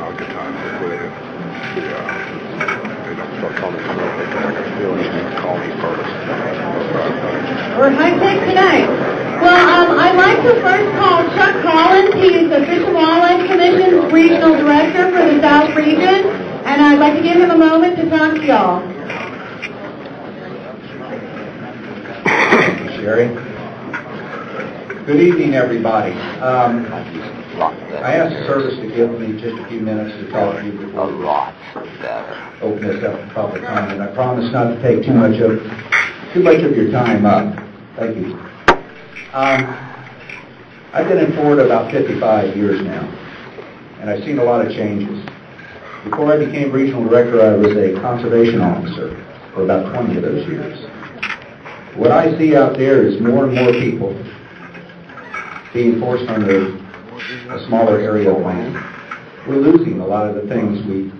a good time to quit it. They don't start calling me for it. I got a feeling they're going to call me first. We're high-tech tonight. Well, I'd like to first call Chuck Collins. He is the Fish and Wildlife Commission's Regional Director for the South Region, and I'd like to give him a moment to talk to y'all. Sherry. Good evening, everybody. I asked the service to give me just a few minutes to talk to you before we open this up to public comment. I promise not to take too much of your time up. Thank you. I've been in Florida about 55 years now, and I've seen a lot of changes. Before I became regional director, I was a conservation officer for about 20 of those years. What I see out there is more and more people being forced under a smaller area of land. We're losing a lot of the things we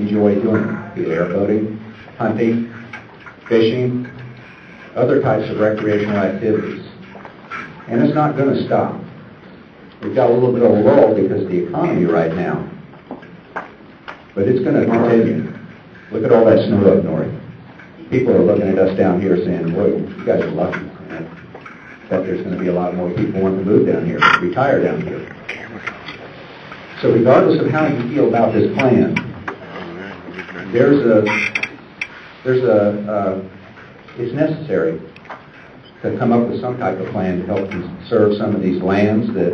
enjoy doing, be it airboating, hunting, fishing, other types of recreational activities. And it's not going to stop. We've got a little bit of a lull because of the economy right now. But it's going to continue. Look at all that snow up north. People are looking at us down here saying, whoa, you guys are lucky. And I bet there's going to be a lot more people wanting to move down here, retire down here. So regardless of how you feel about this plan, it's necessary to come up with some type of plan to help conserve some of these lands that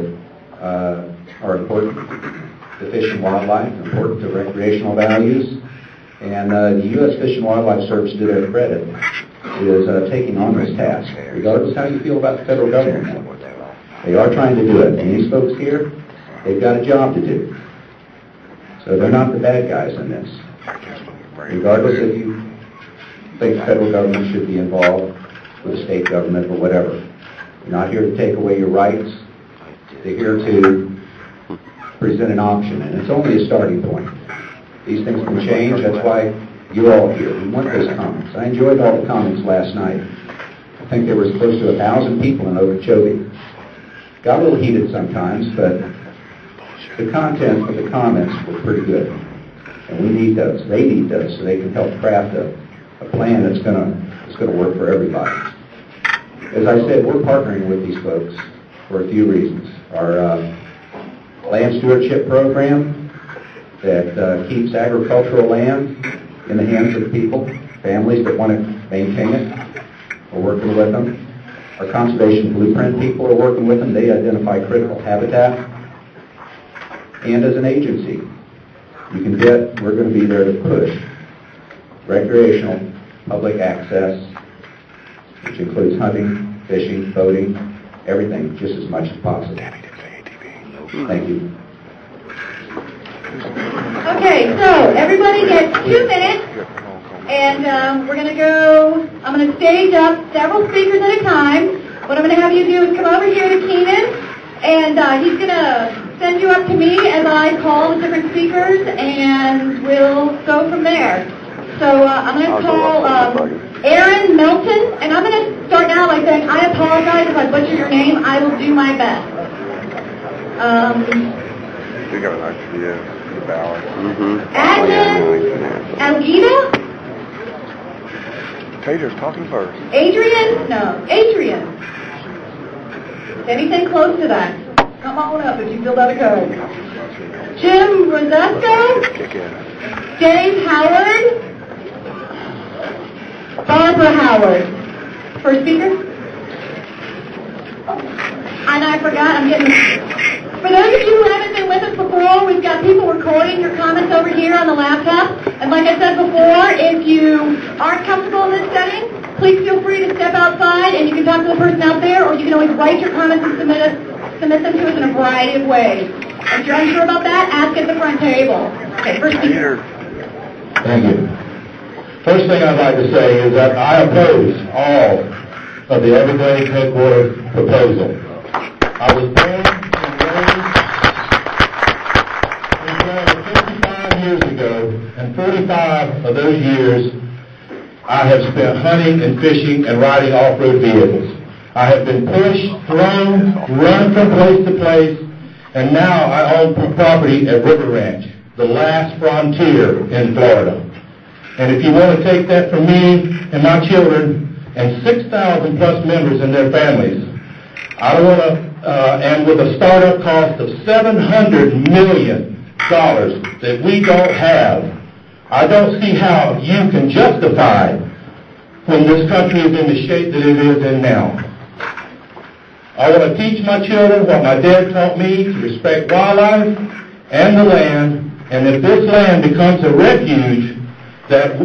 are important to fish and wildlife, important to recreational values. And the U.S. Fish and Wildlife Service, to their credit, is taking on this task, regardless of how you feel about the federal government. They are trying to do it. And these folks here, they've got a job to do. So they're not the bad guys in this. Regardless if you think the federal government should be involved with the state government or whatever. You're not here to take away your rights. They're here to present an option, and it's only a starting point. These things can change. That's why you're all here. We want those comments. I enjoyed all the comments last night. I think there was close to 1,000 people in Okeechobee. Got a little heated sometimes, but the content of the comments were pretty good. And we need those. They need those so they can help craft a plan that's going to work for everybody. As I said, we're partnering with these folks for a few reasons. Our land stewardship program that keeps agricultural land in the hands of people, families that want to maintain it. We're working with them. Our conservation blueprint people are working with them. They identify critical habitat. And as an agency, you can bet we're going to be there to push recreational public access, which includes hunting, fishing, boating, everything, just as much as possible. Thank you. Okay, so everybody gets 2 minutes, and we're going to go, I'm going to stage up several speakers at a time. What I'm going to have you do is come over here to Keenan, and he's going to send you up to me as I call the different speakers, and we'll go from there. So I'm going to call Aaron Melton, and I'm going to start now by saying I apologize if I butcher your name. I will do my best. We got an idea. Adnan Alguida? Taser's talking first. Adrian? No, Adrian. Anything close to that? Come on up if you feel that good. Jim Rosesco? Dave Howard? Barbara Howard. First speaker? And I forgot, I'm getting... For those of you who haven't been with us before, we've got people recording your comments over here on the laptop. And like I said before, if you aren't comfortable in this setting, please feel free to step outside and you can talk to the person out there, or you can always write your comments and submit them to us in a variety of ways. If you're unsure about that, ask at the front table. Okay, first speaker. Thank you. First thing I'd like to say is that I oppose all of the Everglades headquarters proposal. I was born and raised 55 years ago, and 45 of those years I have spent hunting and fishing and riding off-road vehicles. I have been pushed, thrown, run from place to place, and now I own property at River Ranch. the last frontier in Florida. And if you want to take that from me and my children and 6,000 plus members and their families, I don't want to, and with a startup cost of $700 million that we don't have, I don't see how you can justify when this country is in the shape that it is in now. I want to teach my children what my dad taught me, to respect wildlife and the land, and if this land becomes a refuge, that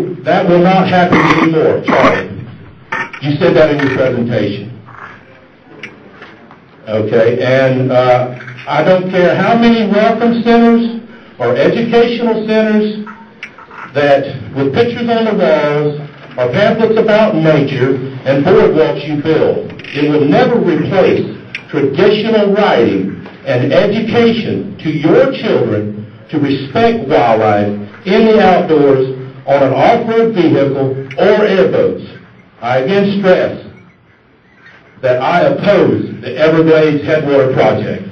will not happen anymore. Charlie, you said that in your presentation. Okay, and I don't care how many welcome centers or educational centers that, with pictures on the walls, or pamphlets about nature and boardwalks you build. It will never replace traditional writing and education to your children to respect wildlife in the outdoors on an off-road vehicle or airboats. I again stress that I oppose the Everglades Headwater Project.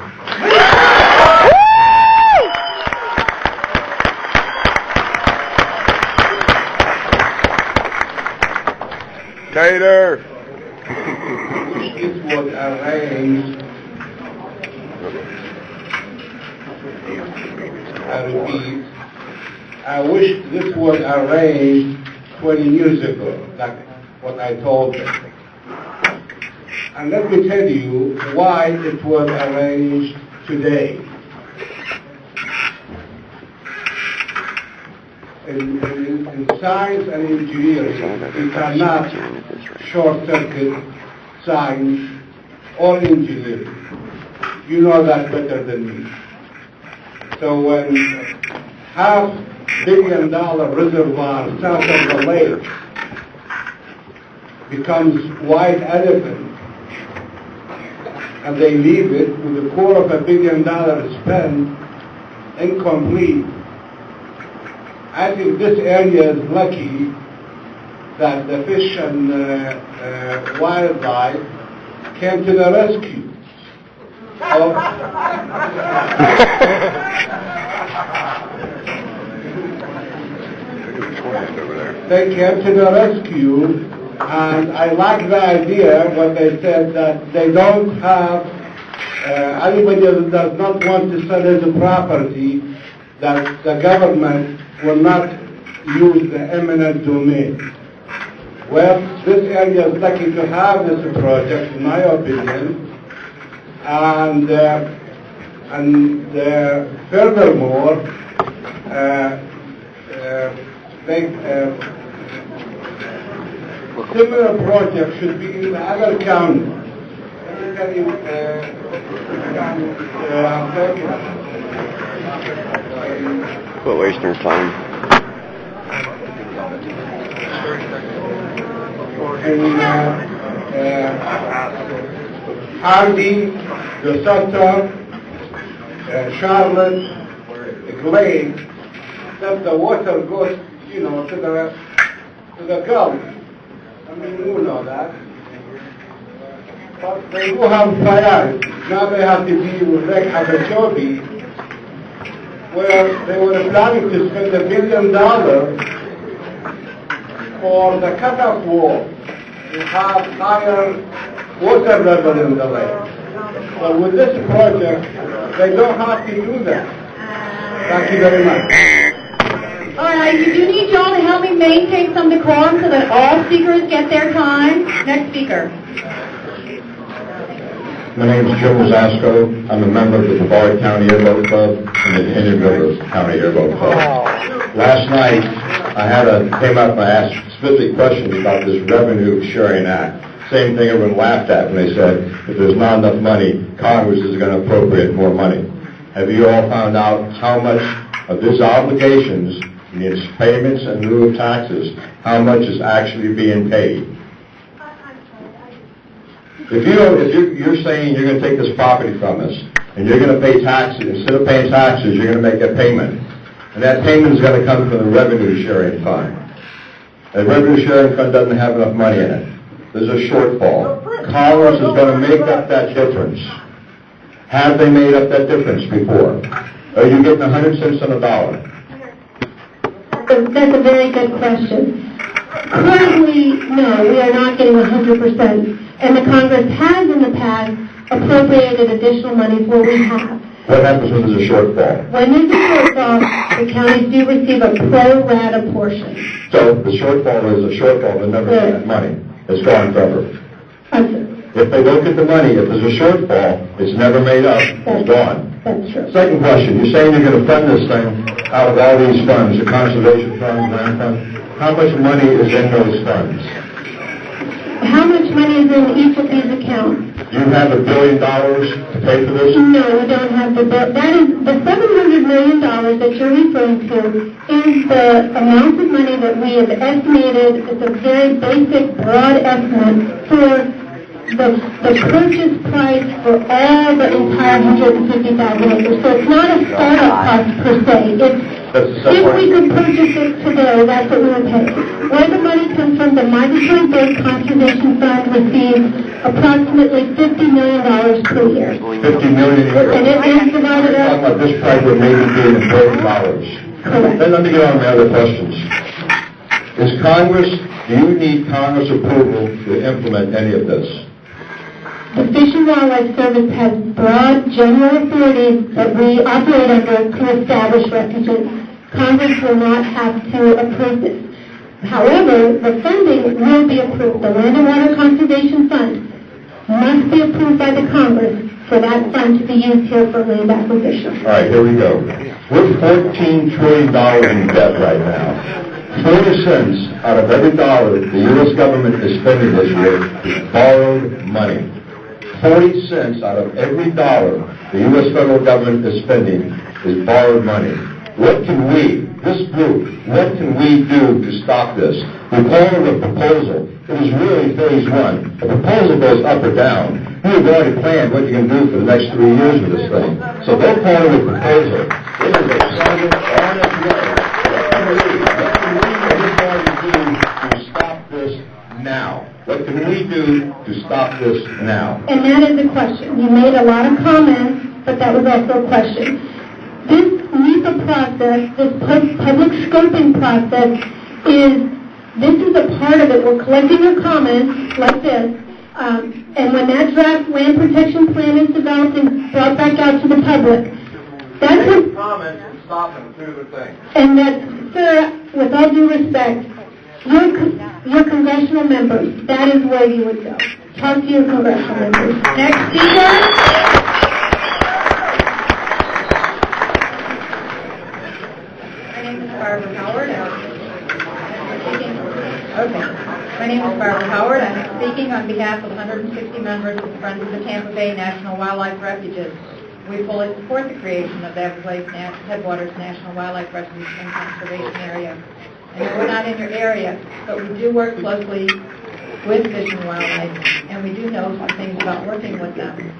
Tater! This was arranged, I repeat, I wish this was arranged 20 years ago, like what I told them. And let me tell you why it was arranged today. In science and engineering, you cannot short-circuit science or engineering. You know that better than me. So when $500 million reservoir south of the lake becomes white elephant, and they leave it with $250 million spent, incomplete, I think this area is lucky that the fish and wildlife came to the rescue. They came to the rescue, and I like the idea when they said that they don't have, anybody that does not want to sell his property, that the government will not use the eminent domain. Well, this area is lucky to have this project, in my opinion, and furthermore, similar projects should be in other counties. Quit wasting your time. In Hardy, DeSoto, Charlotte, Glade, that the water goes, to the Gulf. I mean, you know that. But they do have fires. Now they have to deal with Lake Okeechobee, where they were planning to spend $1 billion for the cutoff wall to have higher water level in the lake. So with this project, they don't have to do that. Thank you very much. All right, you do need y'all to help me maintain some decorum so that all speakers get their time. Next speaker. My name is Joe Rosasco. I'm a member of the Brevard County Airboat Club and the Indian County Airboat Club. Last night, came up and I asked specific questions about this Revenue Sharing Act. Same thing everyone laughed at when they said, if there's not enough money, Congress is going to appropriate more money. Have you all found out how much of these obligations, means payments in lieu of taxes, how much is actually being paid? If you're saying you're going to take this property from us, and you're going to pay taxes, instead of paying taxes, you're going to make a payment, and that payment is going to come from the Revenue Sharing Fund. The Revenue Sharing Fund doesn't have enough money in it. There's a shortfall. Congress is going to make up that difference. Have they made up that difference before? Are you getting 100 cents on a dollar? That's a very good question. Currently, no, we are not getting 100%, and the Congress has in the past appropriated additional monies where we have. What happens when there's a shortfall? When there's a shortfall, the counties do receive a pro rata portion. So the shortfall is a shortfall, they never get that money. It's gone forever. If they don't get the money, if there's a shortfall, it's never made up, it's gone. That's true. Second question, you're saying you're going to fund this thing out of all these funds, the conservation fund, land fund. How much money is in those funds? How much money is in each of these accounts? Do you have $1 billion to pay for this? No, we don't have the bill. That is the $700 million that you're referring to is the amount of money that we have estimated. It's a very basic, broad estimate for the purchase price for all the entire 150,000 acres. So it's not a startup cost per se. If we could purchase it today, that's what we would pay. Where the money comes from, the Migratory Bird Conservation Fund receives approximately $50 million per year. $50 million a year. And it is divided up. About this project maybe being $1 billion. Correct. Then let me get on to my other questions. Do you need Congress approval to implement any of this? The Fish and Wildlife Service has broad general authorities that we operate under to establish refuges. Congress will not have to approve this. However, the funding will be approved. The Land and Water Conservation Fund must be approved by the Congress for that fund to be used here for land acquisition. All right, here we go. We're $14 trillion in debt right now. 40 cents out of every dollar the U.S. government is spending this year is borrowed money. 40 cents out of every dollar the U.S. federal government is spending is borrowed money. What can we, this group, what can we do to stop this? We call it a proposal. It was really phase one. A proposal goes up or down. You've already planned what you're going to do for the next 3 years with this thing. So don't call it a proposal. It is a project on its way. What can we do to stop this now? What can we do to stop this now? And that is a question. You made a lot of comments, but that was also a question. This NEPA process, this public scoping process, this is a part of it. We're collecting your comments like this, and when that draft land protection plan is developed and brought back out to the public, that's a comments and stop them through the thing. And that, sir, with all due respect, your congressional members, that is where you would go. Talk to your congressional members. Next speaker. My name is Barbara Howard. I'm speaking on behalf of 160 members of the Friends of the Tampa Bay National Wildlife Refuges. We fully support the creation of the Everglades Headwaters National Wildlife Refuge and Conservation Area. I know we're not in your area, but we do work closely with Fish and Wildlife, and we do know some things about working with them.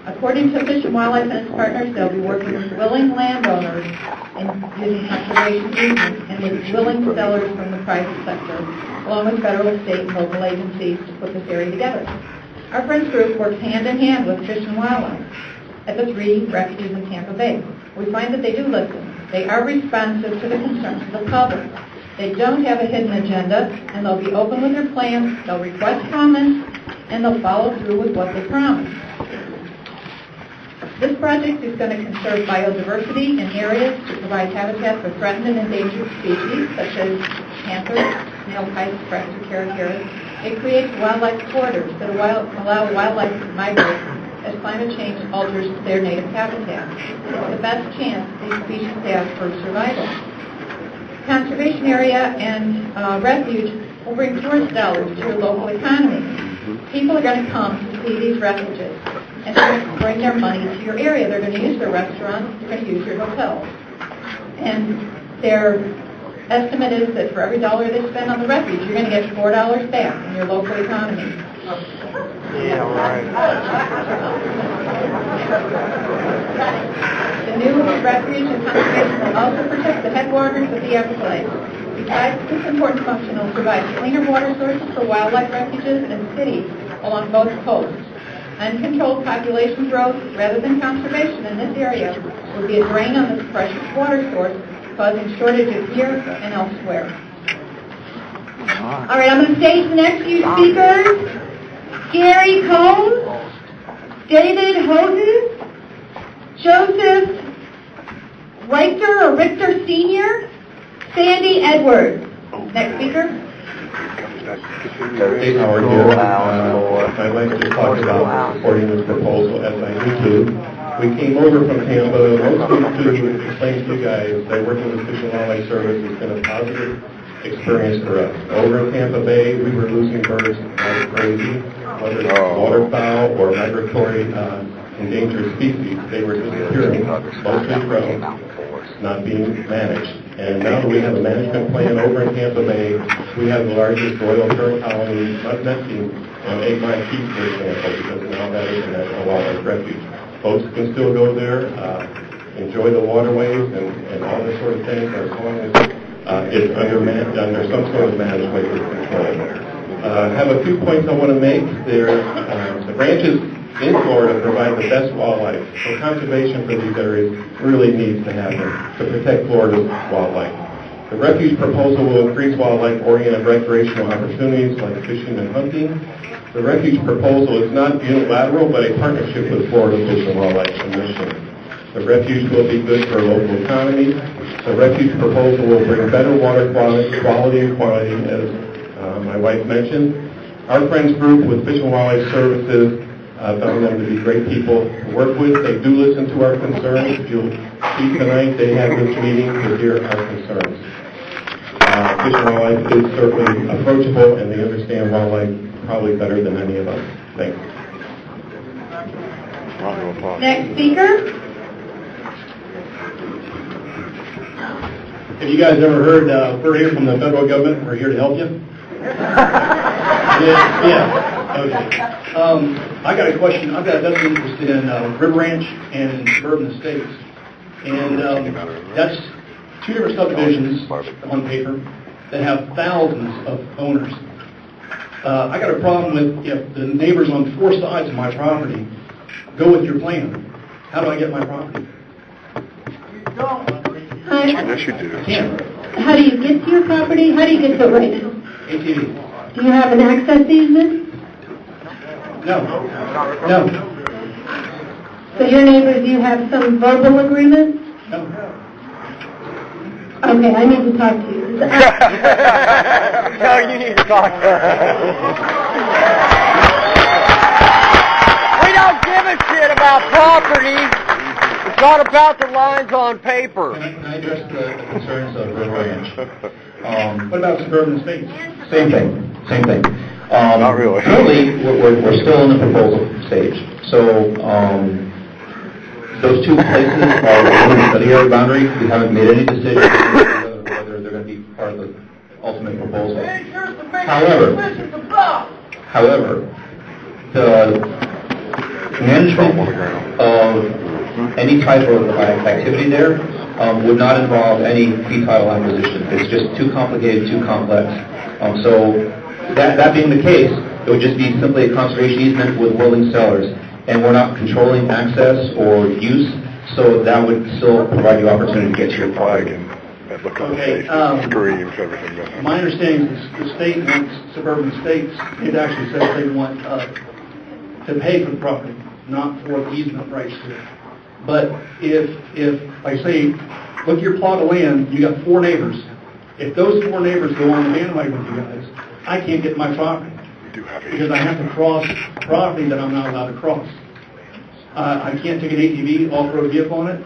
According to Fish and Wildlife and its partners, they'll be working with willing landowners in using conservation easements and with willing sellers from the private sector, along with federal, state, and local agencies to put this area together. Our Friends group works hand in hand with Fish and Wildlife at the 3 refuges in Tampa Bay. We find that they do listen. They are responsive to the concerns of the public. They don't have a hidden agenda, and they'll be open with their plans, they'll request comments, and they'll follow through with what they promise. This project is going to conserve biodiversity in areas to provide habitat for threatened and endangered species, such as panthers, snailkites, caracaras. It creates wildlife corridors that allow wildlife to migrate as climate change alters their native habitat. It's the best chance these species have for survival. Conservation area and refuge will bring tourist dollars to your local economy. People are going to come to see these refuges, and they're going to bring their money to your area. They're going to use their restaurants, they're going to use your hotels. And their estimate is that for every dollar they spend on the refuge, you're going to get $4 back in your local economy. Yeah, right. The new refuge and conservation will also protect the headwaters of the Everglades. Besides this important function, it will provide cleaner water sources for wildlife refuges and cities along both coasts. Uncontrolled population growth rather than conservation in this area will be a drain on this precious water source, causing shortages here and elsewhere. All right, I'm going to stage the next few speakers. Gary Combs, David Hosen, Joseph Richter Sr., Sandy Edwards. Next speaker. Hey, how are you? I'd like to talk about supporting this proposal as I need to. We came over from Tampa mostly to explain to you guys that working with Fish and Wildlife Service has been a positive experience for us. Over in Tampa Bay, we were losing birds like crazy, whether it's waterfowl or migratory endangered species. They were disappearing, mostly crows, not being managed. And now that we have a management plan over in Tampa Bay, we have the largest royal tern colony, not nesting, on 8 Mile Keep, for example, because now that is a national wildlife refuge. Folks can still go there, enjoy the waterways and all this sort of thing, as long as it's under some sort of managed way of control. I have a few points I want to make. The ranches in Florida provide the best wildlife, so conservation for these areas really needs to happen to protect Florida's wildlife. The refuge proposal will increase wildlife-oriented recreational opportunities like fishing and hunting. The refuge proposal is not unilateral, but a partnership with Florida Fish and Wildlife Commission. The refuge will be good for local economies. The refuge proposal will bring better water quality and quantity, as my wife mentioned. Our friends group with Fish and Wildlife Services found them to be great people to work with. They do listen to our concerns. If you'll see tonight, they have this meeting to hear our concerns. Fish and Wildlife is certainly approachable, and they understand wildlife probably better than any of us. Thanks. Next speaker. Have you guys ever heard, we're here from the federal government, we're here to help you? Yeah, okay. I got a question. I've got a vested interest in River Ranch and in suburban estates. And that's 2 different subdivisions on paper that have thousands of owners. I got a problem with if the neighbors on 4 sides of my property go with your plan. How do I get my property? Yes, you do. I can't. How do you get to your property? How do you get to it right now? ATV. Do you have an access easement? No. No. So your neighbors, do you have some verbal agreement? No. Okay, I need to talk to you. No, you need to talk to her. We don't give a shit about property. It's not about the lines on paper. Can I address the concerns of River Ranch? What about suburban estates? Same thing. Not really. Currently, we're still in the proposal stage. So those 2 places are within the area boundary. We haven't made any decision whether they're going to be part of the ultimate proposal. However, the management of any type of activity there would not involve any fee title acquisition. It's just too complicated, too complex. So that being the case, it would just be simply a conservation easement with willing sellers. And we're not controlling access or use, so that would still provide you opportunity to get to your property. Okay, Screams, everything. my understanding is the state wants suburban estates. It actually says they want to pay for the property, not for easement rights to it. But if like say, look at your plot of land, you got 4 neighbors. If those 4 neighbors go on the bandwagon with you guys, I can't get my property because I have to cross property that I'm not allowed to cross. I can't take an ATV, off-road vehicle on it.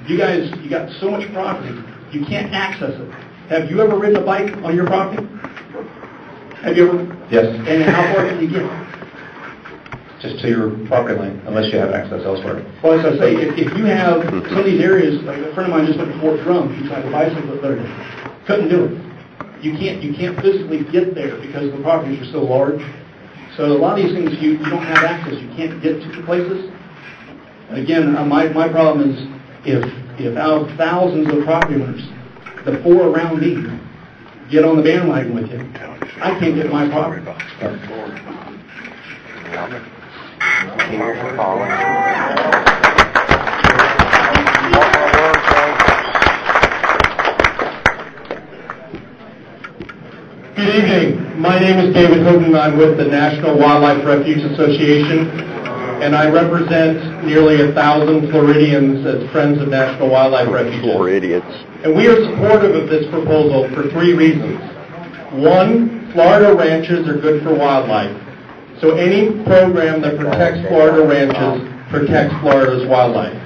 You guys, you got so much property, you can't access it. Have you ever ridden a bike on your property? Have you ever? Yes. And how far can you get? Just to your property line, unless you have access elsewhere. Well, as I say, if you have some of these areas, like a friend of mine just went to Fort Drum, he tried to bicycle it the other day. Couldn't do it. You can't physically get there because the properties are so large. So a lot of these things you don't have access. You can't get to the places. And again, my problem is if out of thousands of property owners, the 4 around me get on the bandwagon with you, I can't get my property. My name is David Houghton. I'm with the National Wildlife Refuge Association, and I represent nearly 1,000 Floridians as Friends of National Wildlife Refuges. Floridians. And we are supportive of this proposal for 3 reasons. 1, Florida ranches are good for wildlife. So any program that protects Florida ranches protects Florida's wildlife.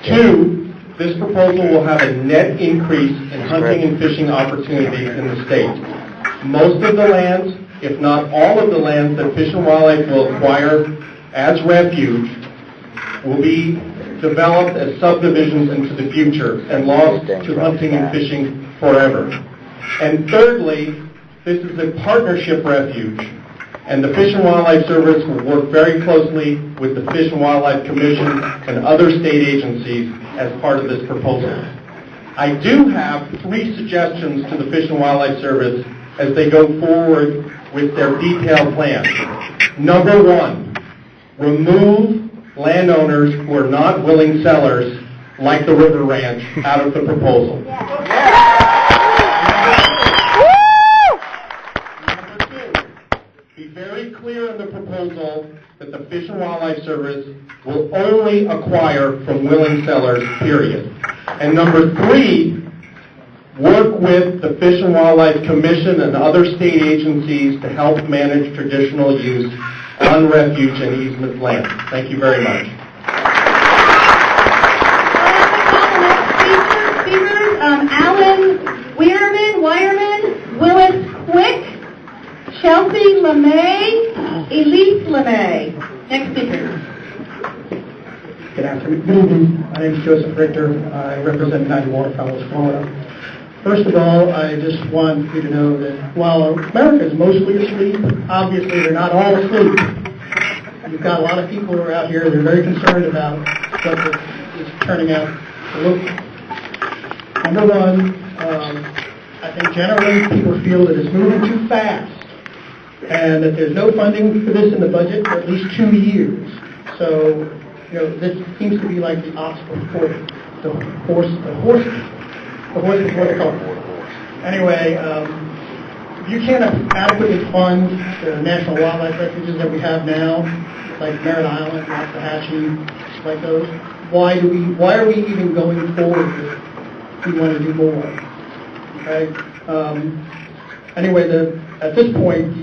2, this proposal will have a net increase in hunting and fishing opportunities in the state. Most of the lands, if not all of the lands that Fish and Wildlife will acquire as refuge will be developed as subdivisions into the future and lost to hunting and fishing forever. And thirdly, this is a partnership refuge, and the Fish and Wildlife Service will work very closely with the Fish and Wildlife Commission and other state agencies as part of this proposal. I do have 3 suggestions to the Fish and Wildlife Service as they go forward with their detailed plan. Number 1, remove landowners who are not willing sellers, like the River Ranch, out of the proposal. Number 2, be very clear in the proposal that the Fish and Wildlife Service will only acquire from willing sellers, period. And number 3, work with the Fish and Wildlife Commission and other state agencies to help manage traditional use on refuge and easement land. Thank you very much. Speakers, Alan Weirman, Willis Quick, Chelsea LeMay, Elise LeMay. Next speaker. Good afternoon. Good evening. My name is Joseph Richter. I represent United Waterfowlers, Florida. First of all, I just want you to know that while America is mostly asleep, obviously they're not all asleep. You've got a lot of people who are out here, they're very concerned about what is turning out to look. Number 1, I think generally people feel that it's moving too fast and that there's no funding for this in the budget for at least 2 years. So, this seems to be like the obstacle for the horse before the cart. Anyway, you can't adequately fund the national wildlife refuges that we have now, like Merritt Island, Waxahachie, like those. Why are we even going forward with it? We want to do more. Okay. Anyway, at this point,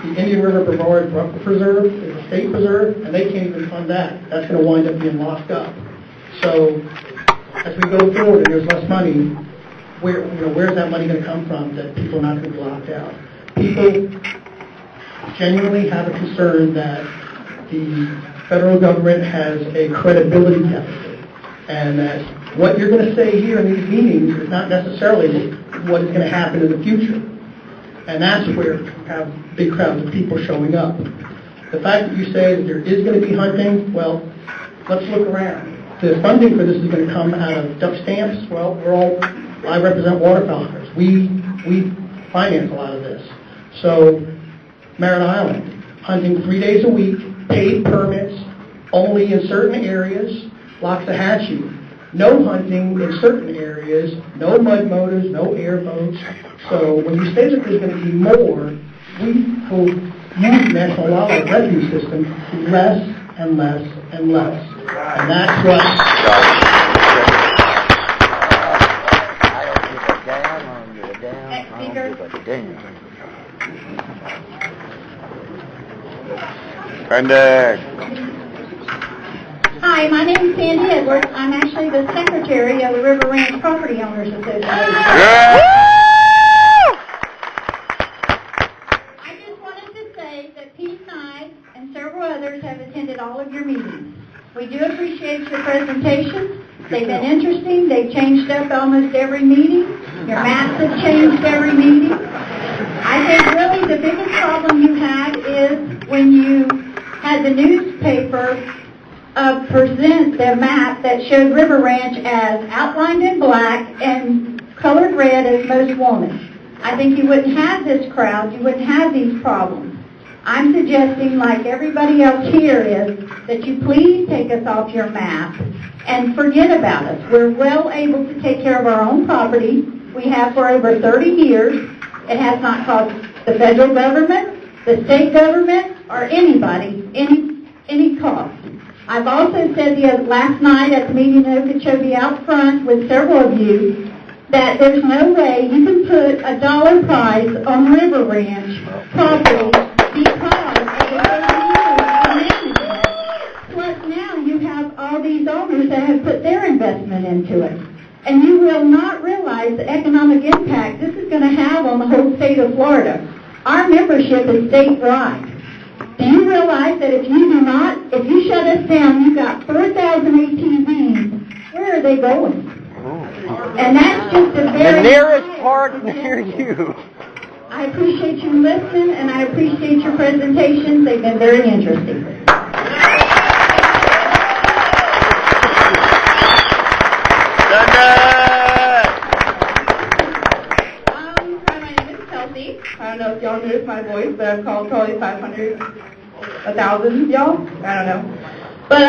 the Indian River Brevard Preserve is a state preserve, and they can't even fund that. That's going to wind up being locked up. So, as we go forward and there's less money, where's that money going to come from that people are not going to be locked out? People genuinely have a concern that the federal government has a credibility deficit, and that what you're going to say here in these meetings is not necessarily what is going to happen in the future. And that's where you have big crowds of people showing up. The fact that you say that there is going to be hunting, well, let's look around. The funding for this is going to come out of duck stamps. Well, I represent waterfowlers. We finance a lot of this. So, Merritt Island, hunting 3 days a week, paid permits, only in certain areas. Waxahachie, no hunting in certain areas, no mud motors, no airboats. So when you say that there's going to be more, we will use the National Wildlife Refuge System less and less and less. And that's what... Next speaker. Hi, my name is Sandy Edwards. I'm actually the secretary of the River Ranch Property Owners Association. I just wanted to say that Pete and I and several others have attended all of your meetings. We do appreciate your presentations. They've been interesting. They've changed up almost every meeting. Your maps have changed every meeting. I think really the biggest problem you had is when you had the newspaper present the map that showed River Ranch as outlined in black and colored red as most wanted. I think you wouldn't have this crowd, you wouldn't have these problems. I'm suggesting, like everybody else here is, that you please take us off your map and forget about us. We're well able to take care of our own property. We have for over 30 years. It has not cost the federal government, the state government, or anybody any cost. I've also said last night at the meeting in Okeechobee out front with several of you that there's no way you can put a dollar price on River Ranch property because of the 30 years of management. Plus now you have all these owners that have put their investment into it. And you will not realize the economic impact this is going to have on the whole state of Florida. Our membership is statewide. Do you realize that if you shut us down, you've got 4,000 ATVs, where are they going? And that's just a very... The nearest park near you. I appreciate you listening, and I appreciate your presentations. They've been very interesting. Hi, my name is Kelsey. I don't know if y'all noticed my voice, but I've called probably 500, 1,000 y'all. I don't know. But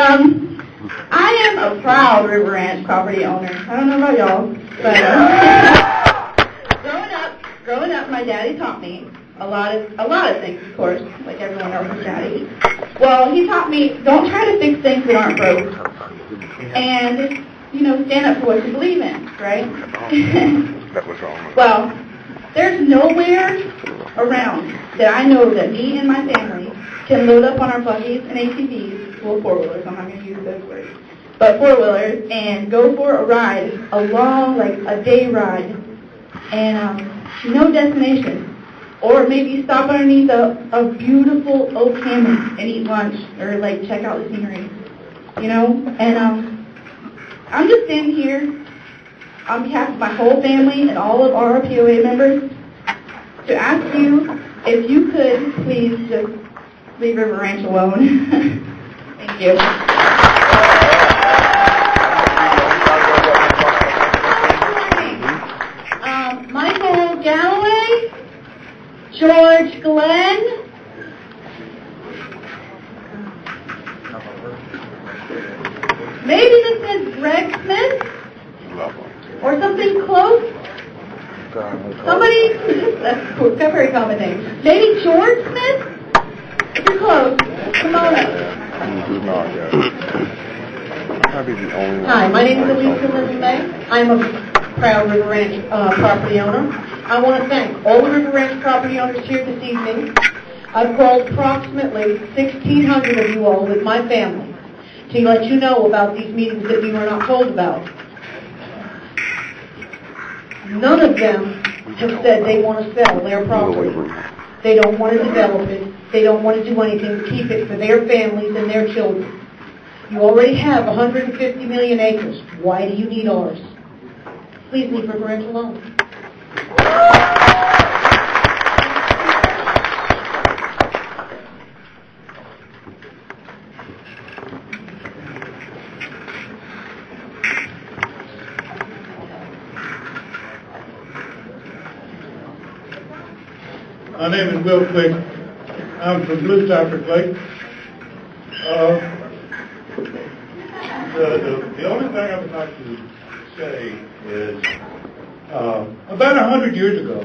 I am a proud River Ranch property owner. I don't know about y'all, but growing up, my daddy taught me a lot of things, of course, like everyone else's daddy. Well, he taught me don't try to fix things that aren't broke, and stand up for what you believe in, right? That was wrong. Well, there's nowhere around that I know that me and my family can load up on our buggies and ATVs, well, four-wheelers, I'm not going to use those words, but four-wheelers, and go for a ride, a long, like a day ride, and no destination. Or maybe stop underneath a beautiful oak hammock and eat lunch, or like check out the scenery, and I'm just standing here on behalf of my whole family and all of our POA members to ask you if you could please just leave River Ranch alone. Thank you. Michael Galloway, George Glenn, maybe this is Greg Smith, or something close. Somebody, that's a very common name. Maybe George Smith? If you're close, come on up. Hi, my name is Elisa Lindsay May. I'm a proud River Ranch property owner. I want to thank all the River Ranch property owners here this evening. I've called approximately 1,600 of you all with my family to let you know about these meetings that you were not told about. None of them have said they want to sell their property. They don't want to develop it. They don't want to do anything to keep it for their families and their children. You already have 150 million acres. Why do you need ours? Please leave River Ranch alone. My name is Will Quick. I'm from Blue Cypress Lake. The only thing I would like to say is about 100 years ago,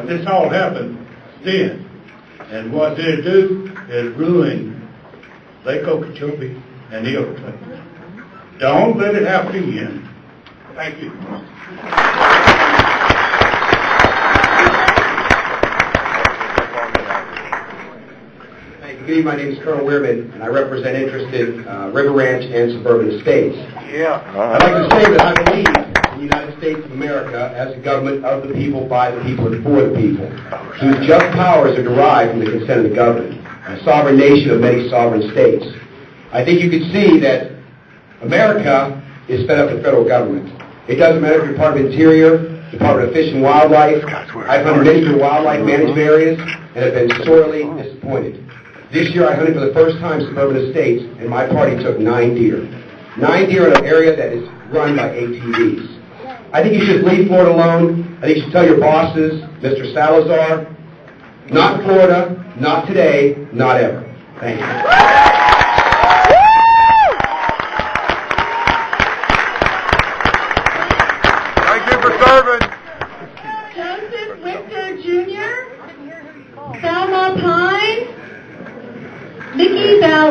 this all happened then. And what they do is ruin Lake Okeechobee and the Everglades. Don't let it happen again. Thank you. Good evening, my name is Colonel Weirman, and I represent interests in River Ranch and suburban estates. Yeah. I'd like to say that I believe in the United States of America as a government of the people, by the people, and for the people, whose just powers are derived from the consent of the governed, a sovereign nation of many sovereign states. I think you could see that America is fed up with federal government. It doesn't matter if you're part of Interior, Department of Fish and Wildlife. I've hunted many of the wildlife managed areas and have been sorely disappointed. This year I hunted for the first time suburban estates, and my party took 9 deer. 9 deer in an area that is run by ATVs. I think you should leave Florida alone. I think you should tell your bosses, Mr. Salazar, not in Florida, not today, not ever. Thank you. Thank you for serving. Joseph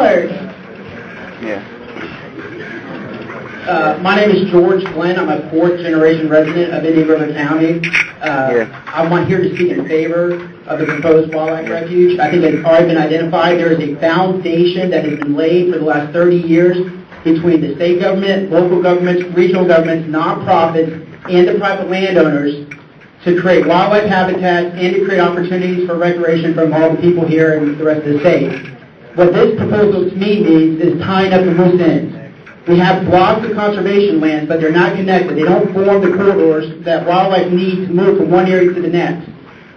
Ballard. Yeah. My name is George Glenn. I'm a fourth-generation resident of Indian River County. I'm here to speak in favor of the proposed wildlife refuge. I think it's already been identified. There is a foundation that has been laid for the last 30 years between the state government, local governments, regional governments, nonprofits, and the private landowners to create wildlife habitats and to create opportunities for recreation from all the people here and the rest of the state. What this proposal to me means is tying up the loose ends. We have blocks of conservation lands, but they're not connected. They don't form the corridors that wildlife needs to move from one area to the next.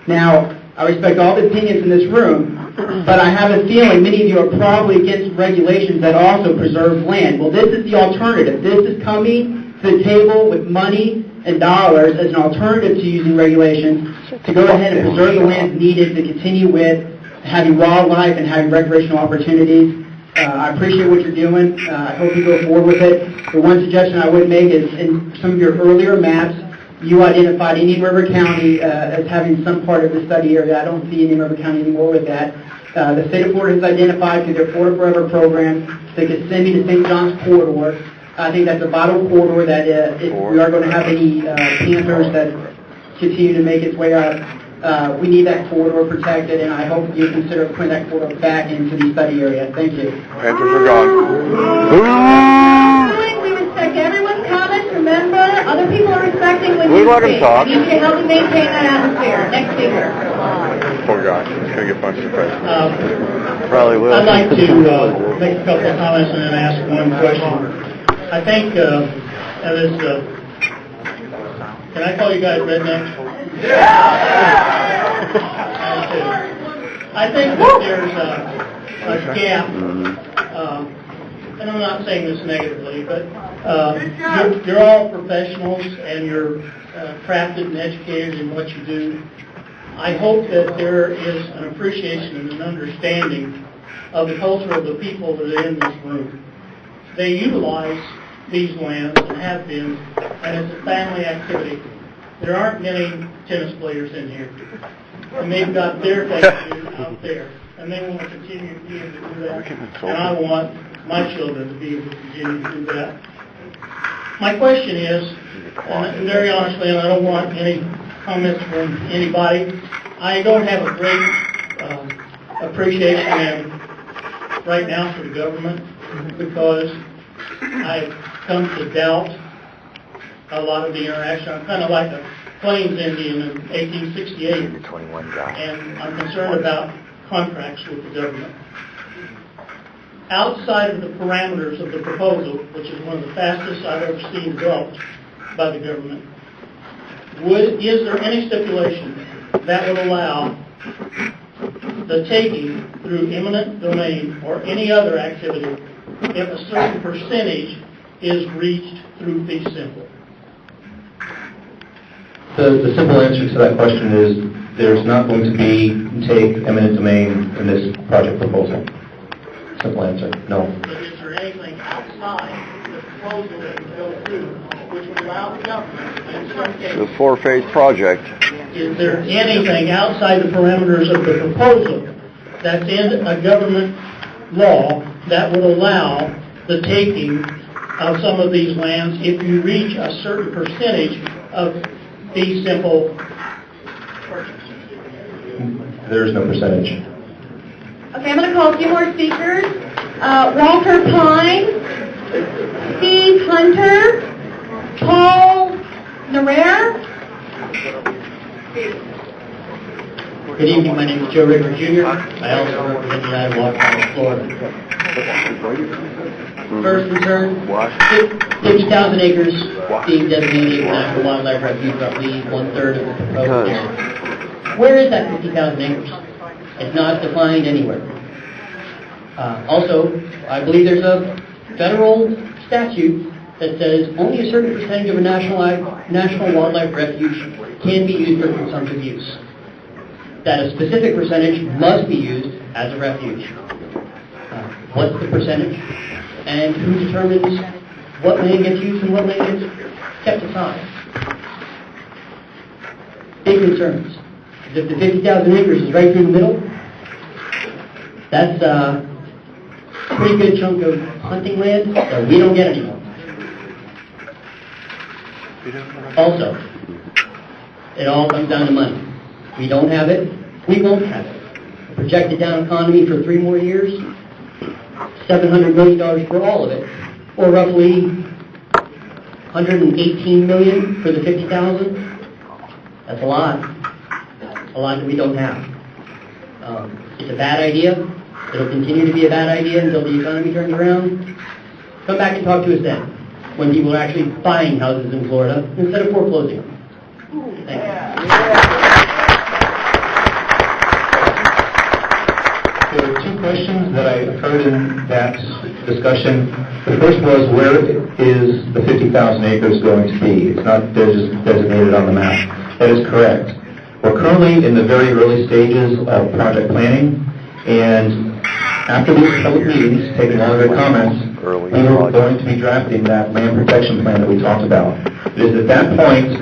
Now, I respect all the opinions in this room, but I have a feeling many of you are probably against regulations that also preserve land. Well, this is the alternative. This is coming to the table with money and dollars as an alternative to using regulations to go ahead and preserve the land needed to continue with having wildlife and having recreational opportunities. I appreciate what you're doing. I hope you go forward with it. The one suggestion I would make is in some of your earlier maps, you identified Indian River County as having some part of the study area. I don't see Indian River County anymore with that. The state of Florida has identified through their Florida Forever program the Kissimmee to St. John's corridor. I think that's a vital corridor that if we are going to have any panthers that continue to make its way up, we need that corridor protected, and I hope you consider putting that corridor back into the study area. Thank you. Panthers are gone. We respect everyone's comments. Remember, other people are respecting when We you let them speak. talk. You need to help maintain that atmosphere. Next speaker. Poor guy. He's going to get punched in the face. Probably will. I'd like to make a couple of comments and then ask one question. I think, can I call you guys rednecks? I think that there's a gap, and I'm not saying this negatively, but you're all professionals and you're crafted and educated in what you do. I hope that there is an appreciation and an understanding of the culture of the people that are in this room. They utilize these lands and have been, and it's a family activity. There aren't many tennis players in here, and they've got their thing to do out there, and they want to continue to be able to do that, and I want my children to be able to continue to do that. My question is, and very honestly, and I don't want any comments from anybody, I don't have a great appreciation right now for the government, because I've come to doubt a lot of the interaction. I'm kind of like a Plains Indian in 1868, and I'm concerned about contracts with the government. Outside of the parameters of the proposal, which is one of the fastest I've ever seen developed by the government, is there any stipulation that would allow the taking through eminent domain or any other activity if a certain percentage is reached through fee simple? The simple answer to that question is there's not going to be eminent domain in this project proposal. Simple answer, no. But is there anything outside the proposal that would go through which would allow the government, in some cases, The four-phase project. is there anything outside the parameters of the proposal that's in a government law that would allow the taking of some of these lands if you reach a certain percentage of fee simple purchase? There is no percentage. Okay, I'm going to call a few more speakers. Walter Pine, Steve Hunter, Paul Narer. Good evening. My name is Joe Ritter Jr. I also represent the United Waterfowl, Florida. First return, 50,000 acres being designated National Wildlife Refuge, roughly one-third of the proposed area. Where is that 50,000 acres? It's not defined anywhere. Also, I believe there's a federal statute that says only a certain percentage of a national wildlife refuge can be used for consumptive use. That a specific percentage must be used as a refuge. What's the percentage? And who determines what land gets used and what land gets kept aside? Big concerns. If the 50,000 acres is right through the middle, that's a pretty good chunk of hunting land that we don't get anymore. Also, it all comes down to money. We don't have it, we won't have it. A projected down economy for 3 more years, $700 million for all of it, or roughly $118 million for the 50,000. That's a lot that we don't have. It's a bad idea. It'll continue to be a bad idea until the economy turns around. Come back and talk to us then, when people are actually buying houses in Florida instead of foreclosing them. Thank you. There were 2 questions that I heard in that discussion. The first was, where is the 50,000 acres going to be? It's not designated on the map. That is correct. We're currently in the very early stages of project planning, and after these public meetings, taking all of your comments, we are going to be drafting that land protection plan that we talked about. It is at that point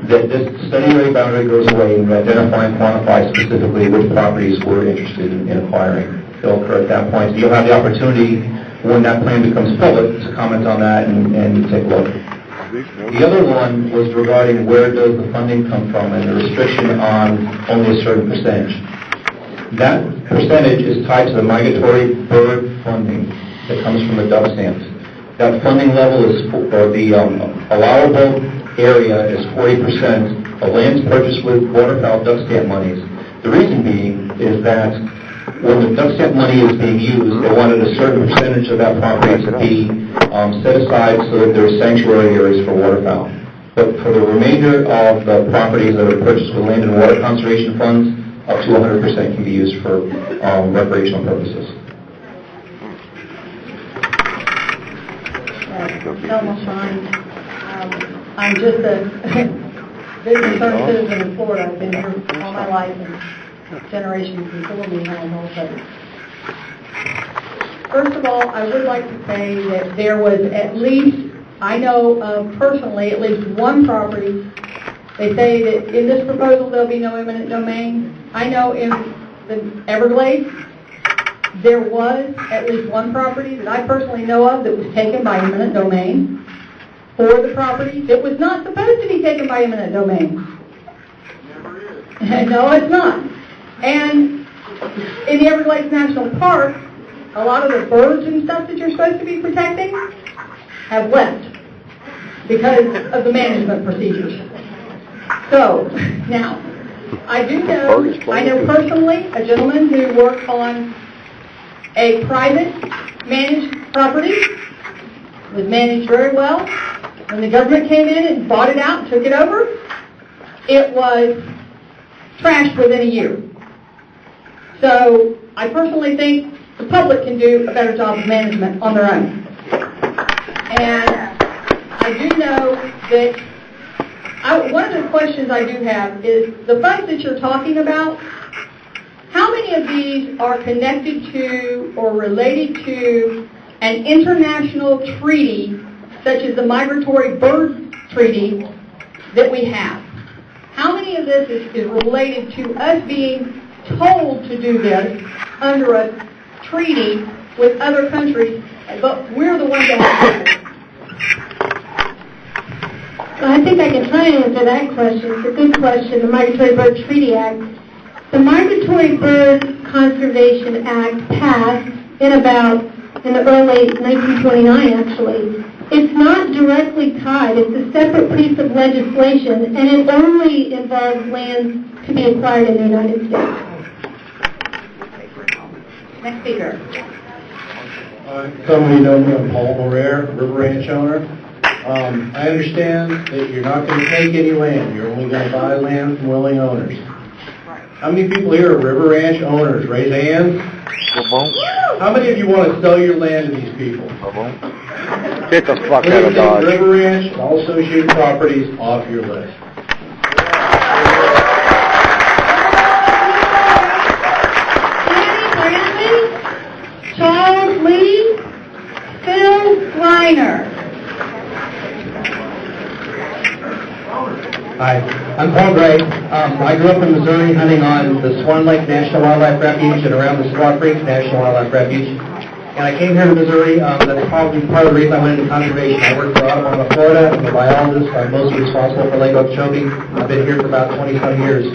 that this study area boundary goes away and we identify and quantify specifically which properties we're interested in acquiring. It'll occur at that point. So you'll have the opportunity, when that plan becomes public, to comment on that and take a look. The other one was regarding where does the funding come from and the restriction on only a certain percentage. That percentage is tied to the migratory bird funding that comes from the dove stamps. That funding level is, or the allowable area is 40% of lands purchased with waterfowl duck stamp monies. The reason being is that when the duck stamp money is being used, they wanted a certain percentage of that property to be set aside so that there are sanctuary areas for waterfowl. But for the remainder of the properties that are purchased with land and water conservation funds, up to 100% can be used for recreational purposes. Almost fine. I'm just a very concerned citizen in Florida. I've been here all my life and generations before me, and I know that. First of all, I would like to say that there was at least, I know of personally, at least one property. They say that in this proposal there'll be no eminent domain. I know in the Everglades, there was at least one property that I personally know of that was taken by eminent domain for the property that was not supposed to be taken by eminent domain. Never is. No, it's not. And in the Everglades National Park, a lot of the birds and stuff that you're supposed to be protecting have left because of the management procedures. So, now, I know personally a gentleman who worked on a private managed property, was managed very well. When the government came in and bought it out and took it over, it was trashed within a year. So I personally think the public can do a better job of management on their own. And I do know that one of the questions I do have is the funds that you're talking about, how many of these are connected to or related to an international treaty such as the Migratory Bird Treaty that we have? How many of this is related to us being told to do this under a treaty with other countries, but we're the ones that have to do it? Well, I think I can try and answer that question. It's a good question, the Migratory Bird Treaty Act. The Migratory Bird Conservation Act passed in the early 1929, actually. It's not directly tied. It's a separate piece of legislation, and it only involves lands to be acquired in the United States. Next speaker. Some of you know me, I'm Paul Morer, River Ranch owner. I understand that you're not going to take any land. You're only going to buy land from willing owners. How many people here are River Ranch owners? Raise hands. How many of you want to sell your land to these people? Get the fuck out of Dodge. River Ranch and all associated properties off your list. Charles Lee, Phil Reiner. Hi, I'm Paul Gray. I grew up in Missouri hunting on the Swan Lake National Wildlife Refuge and around the Swan Creek National Wildlife Refuge. And I came here to Missouri. That's probably part of the reason I went into conservation. I worked for Audubon, Florida. I'm a biologist. I'm mostly responsible for Lake Okeechobee. I've been here for about 20-some years.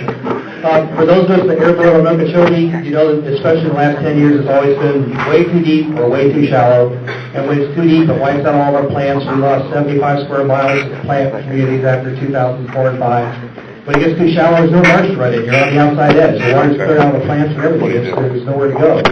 For those of us that airborne on Okeechobee, you know that especially in the last 10 years, it's always been way too deep or way too shallow. And when it's too deep, it wipes out all of our plants. We lost 75 square miles of plant communities after 2004 and 5. When it gets too shallow, there's no marsh to run in. You're on the outside edge. The water's cleared out of the plants and everything. There's nowhere to go.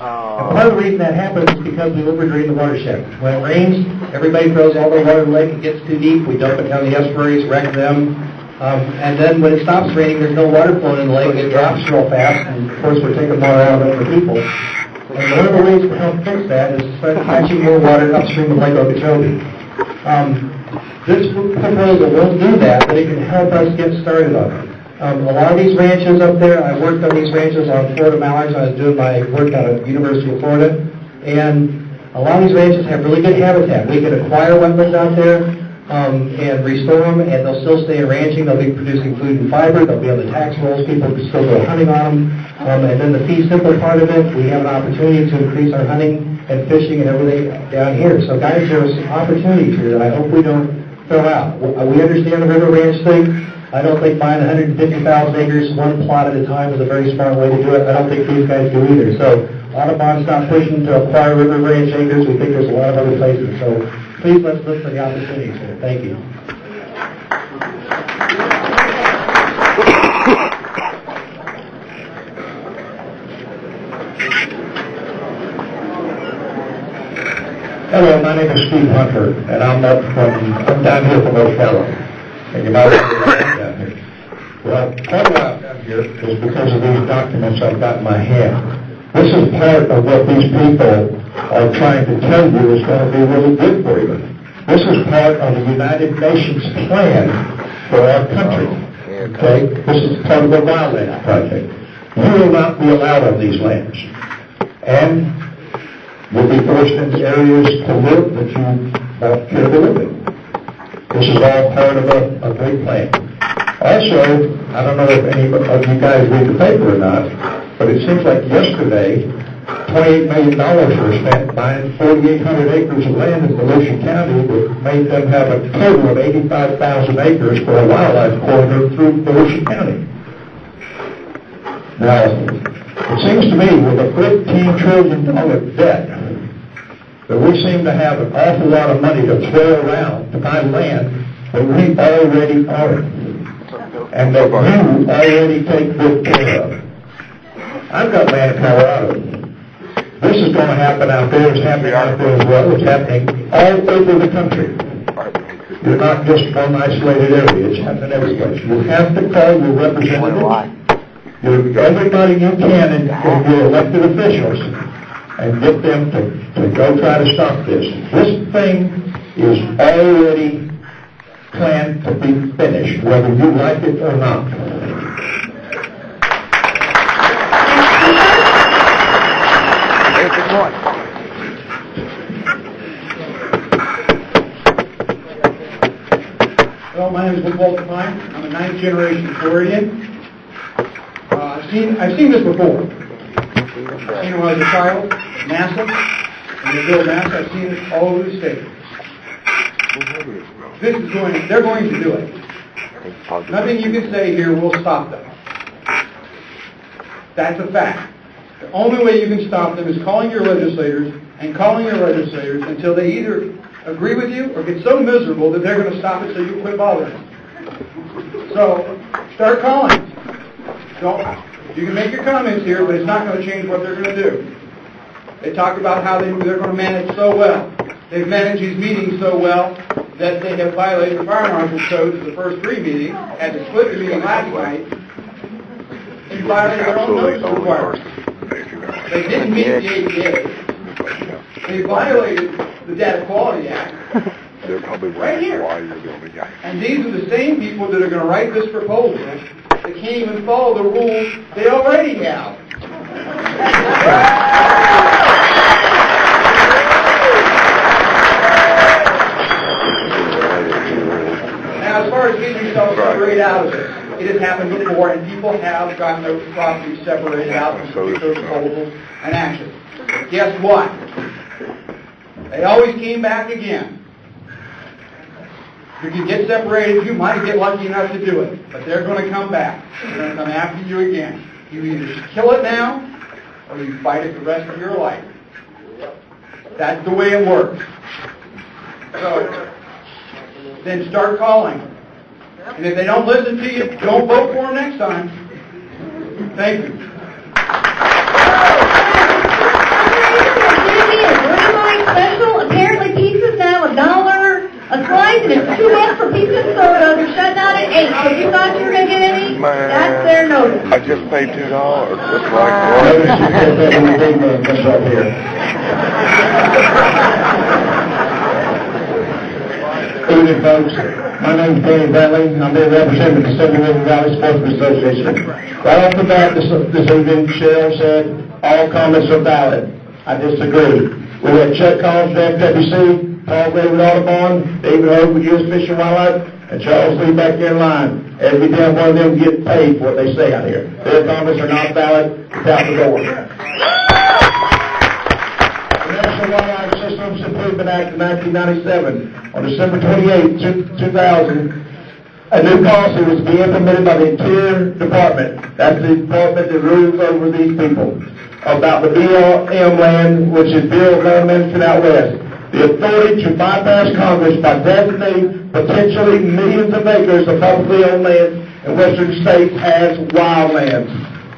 And part of the reason that happens is because we overdrain the watershed. When it rains, everybody throws all their water in the lake. It gets too deep. We dump it down the estuaries, wreck them. And then when it stops raining, there's no water flowing in the lake. It drops real fast. And, of course, we're taking water out of it for people. And one of the ways to help fix that is to start catching more water upstream of Lake Okeechobee. This proposal won't do that, but it can help us get started on it. A lot of these ranches up there, I worked on these ranches on Florida mallards. I was doing my work out at the University of Florida. And a lot of these ranches have really good habitat. We can acquire wetlands out there and restore them, and they'll still stay in ranching. They'll be producing food and fiber. They'll be on the tax rolls. People can still go hunting on them. And then the fee simple part of it, we have an opportunity to increase our hunting and fishing and everything down here. So guys, there's opportunities here that I hope we don't throw out. We understand the river ranch thing. I don't think buying 150,000 acres, one plot at a time, is a very smart way to do it. I don't think these guys do either. So Audubon's not pushing to acquire river ranch acres. We think there's a lot of other places. So please let's look for the opportunities here. Thank you. Hello, my name is Steve Hunter, and I'm down here from Ocala. And you might down here. Well, part of why I'm down here is because of these documents I've got in my hand. This is part of what these people are trying to tell you is going to be really good for you. This is part of the United Nations plan for our country. Okay? This is part of the Wildland Project. You will not be allowed on these lands. And you'll be forced into areas to live that you don't care to live in. This is all part of a big plan. Also, I don't know if any of you guys read the paper or not, but it seems like yesterday, $28 million were spent buying 4,800 acres of land in Volusia County that made them have a total of 85,000 acres for a wildlife corridor through Volusia County. Now, it seems to me with a $15 trillion debt, that we seem to have an awful lot of money to throw around to buy land that we already own and that you already take good care of. I've got land in Colorado. This is going to happen out there. It's happening out there as well. It's happening all over the country. You're not just one isolated area. It's happening every place. You have to call your representative, everybody you can, and your elected officials, and get them to go try to stop this. This thing is already planned to be finished, whether you like it or not. Well, my name is Walter Pine. I'm a ninth-generation Floridian. I've seen this before. I've seen it when I was a child, NASA, and they build NASA. I've seen it all over the state. They're going to do it. Nothing you can say here will stop them. That's a fact. The only way you can stop them is calling your legislators until they either agree with you or get so miserable that they're going to stop it so you quit bothering them. So, start calling. You can make your comments here, but it's not going to change what they're going to do. They talk about how they're going to manage so well. They've managed these meetings so well that they have violated the fire marshal's code for the first 3 meetings, had to split the meeting last night, and violated their own notice requirements. They didn't meet the ADA. They violated the Data Quality Act. Right here. And these are the same people that are going to write this proposal that can't even follow the rules they already have. Now, as far as getting yourself separated out of this, it has happened before, and people have gotten their property separated out from particular proposals and actions. But guess what? They always came back again. You can get separated, you might get lucky enough to do it, but they're going to come back. They're going to come after you again. You either kill it now, or you fight it the rest of your life. That's the way it works. So, then start calling. And if they don't listen to you, don't vote for them next time. Thank you. Special. Apparently pizza's now $1 a slice, and it's $2 for pizza and soda. They're shutting out at 8. So you thought you were going to get any? Man, that's their notice. I just paid $2. Just like Evening, folks. My name is Danny Bentley. I'm here representing the Central River Valley Sportsman Association. Right off the bat, this evening, Cheryl said all comments are valid. I disagree. We had Chuck Collins from FWC, Paul David Audubon, David Hope with U.S. Fish and Wildlife, and Charles Lee back there in line. Every damn one of them get paid for what they say out here. Their comments are not valid. It's out the door. The National Wildlife Systems Improvement Act of 1997, on December 28, 2000, a new policy was to be implemented by the Interior Department. That's the department that rules over these people. About the BLM land, which is Bureau of Land Management out west. The authority to bypass Congress by designating potentially millions of acres of publicly owned land in western states as wildlands.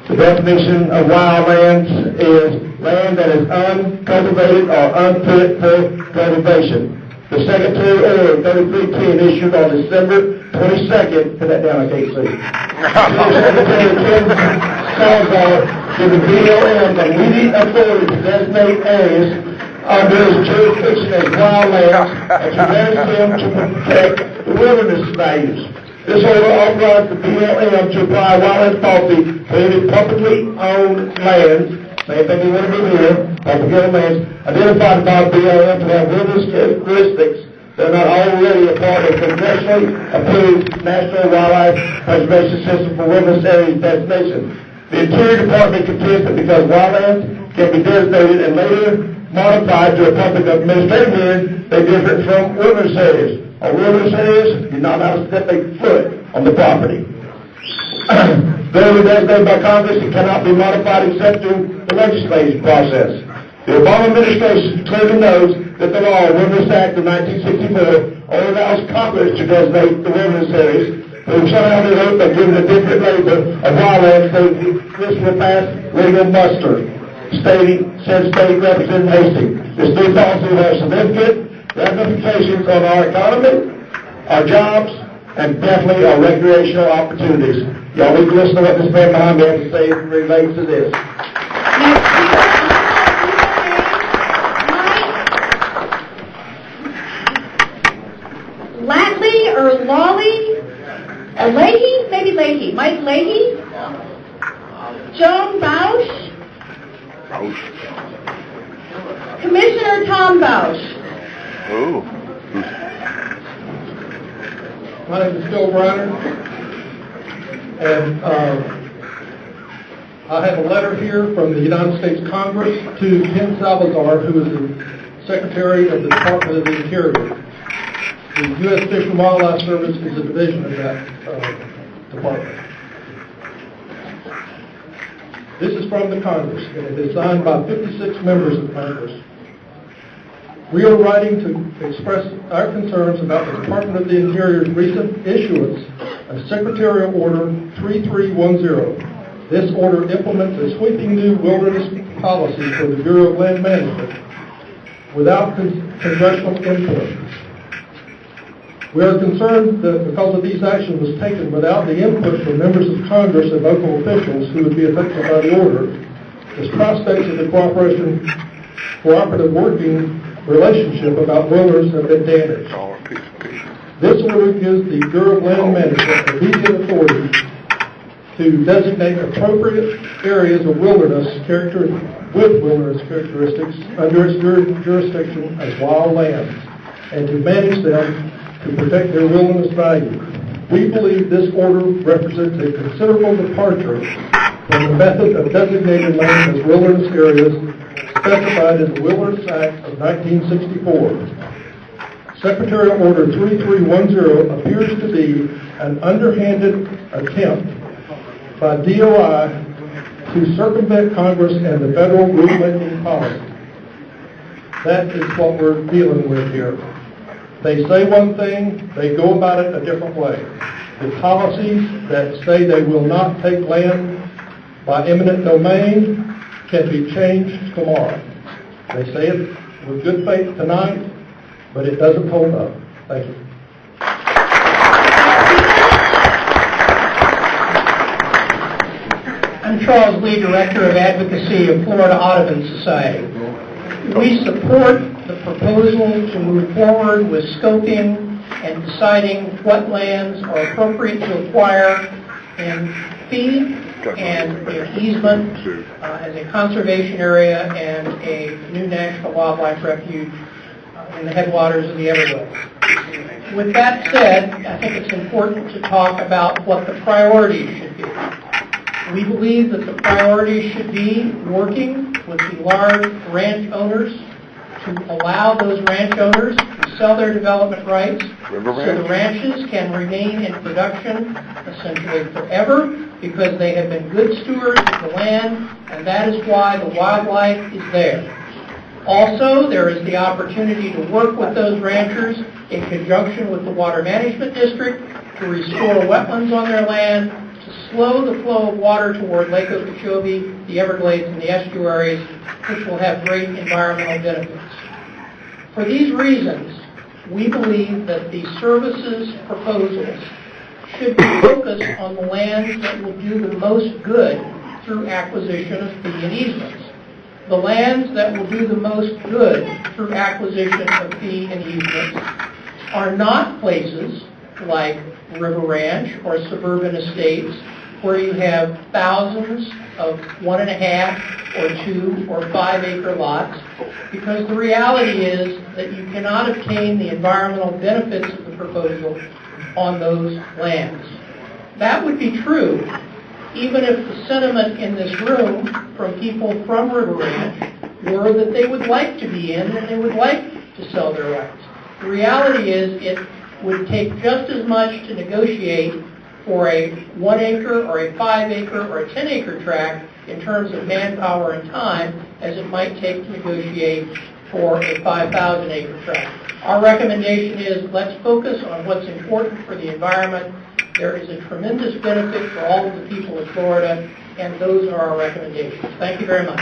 The definition of wildlands is land that is uncultivated or unfit for cultivation. The Secretary Order 3310 issued on December 22nd, put that down, I can't see. Secretary Ken Salazar to the BLM the immediate authority to designate areas under his jurisdiction as wildlands and to manage them to protect the wilderness values. This order authorized the BLM to apply wildlands policy to any publicly owned lands, same thing we want to do here, publicly owned lands, identified by the BLM to have wilderness characteristics that are not already a part of congressionally approved National Wildlife Preservation System for Wilderness Areas designation. The Interior Department contends that because wildlands can be designated and later modified to a public administrative area, they differ from wilderness areas. Or wilderness areas, you're not allowed to step a foot on the property. Though designated by Congress, it cannot be modified except through the legislative process. The Obama administration clearly knows that the law, Wilderness Act of 1964, only allows Congress to designate the wilderness areas. But somehow they hope by giving a different label of wildlands, this will pass legal muster. Said State Representative Hastings. This new policy will have significant ramifications on our economy, our jobs, and definitely our recreational opportunities. Y'all need to listen to what this man behind me has to say as it relates to this. Latley or Lawley? Leahy? Maybe Leahy. Mike Leahy? Joan Bausch? Commissioner Tom Bausch. Ooh. My name is Phil Briner, and I have a letter here from the United States Congress to Ken Salazar, who is the Secretary of the Department of the Interior. The U.S. Fish and Wildlife Service is a division of that department. This is from the Congress, and it is signed by 56 members of Congress. We are writing to express our concerns about the Department of the Interior's recent issuance of Secretarial Order 3310. This order implements a sweeping new wilderness policy for the Bureau of Land Management without congressional input. We are concerned that because of these actions was taken without the input from members of Congress and local officials who would be affected by the order, the prospects of the cooperative working relationship about wilderness have been damaged. This order gives the Bureau of Land Management immediate authority to designate appropriate areas of wilderness with wilderness characteristics under its jurisdiction as wild lands, and to manage them to protect their wilderness value. We believe this order represents a considerable departure from the method of designating land as wilderness areas specified in the Wilderness Act of 1964. Secretarial Order 3310 appears to be an underhanded attempt by DOI to circumvent Congress and the federal rule-making policy. That is what we're dealing with here. They say one thing, they go about it a different way. The policies that say they will not take land by eminent domain can be changed tomorrow. They say it with good faith tonight, but it doesn't hold up. Thank you. I'm Charles Lee, Director of Advocacy of Florida Audubon Society. We support the proposal to move forward with scoping and deciding what lands are appropriate to acquire in fee and in easement as a conservation area and a new national wildlife refuge in the headwaters of the Everglades. With that said, I think it's important to talk about what the priorities should be. We believe that the priorities should be working with the large ranch owners to allow those ranch owners to sell their development rights so the ranches can remain in production essentially forever because they have been good stewards of the land, and that is why the wildlife is there. Also, there is the opportunity to work with those ranchers in conjunction with the Water Management District to restore wetlands on their land, to slow the flow of water toward Lake Okeechobee, the Everglades, and the estuaries, which will have great environmental benefits. For these reasons, we believe that the services proposals should be focused on the lands that will do the most good through acquisition of fee and easements. The lands that will do the most good through acquisition of fee and easements are not places like River Ranch or suburban estates where you have thousands of 1.5 or 2 or 5 acre lots, because the reality is that you cannot obtain the environmental benefits of the proposal on those lands. That would be true even if the sentiment in this room from people from River Ranch were that they would like to be in and they would like to sell their rights. The reality is it would take just as much to negotiate for a 1 acre or a 5 acre or a 10 acre tract in terms of manpower and time as it might take to negotiate for a 5,000 acre tract. Our recommendation is let's focus on what's important for the environment. There is a tremendous benefit for all of the people of Florida, and those are our recommendations. Thank you very much.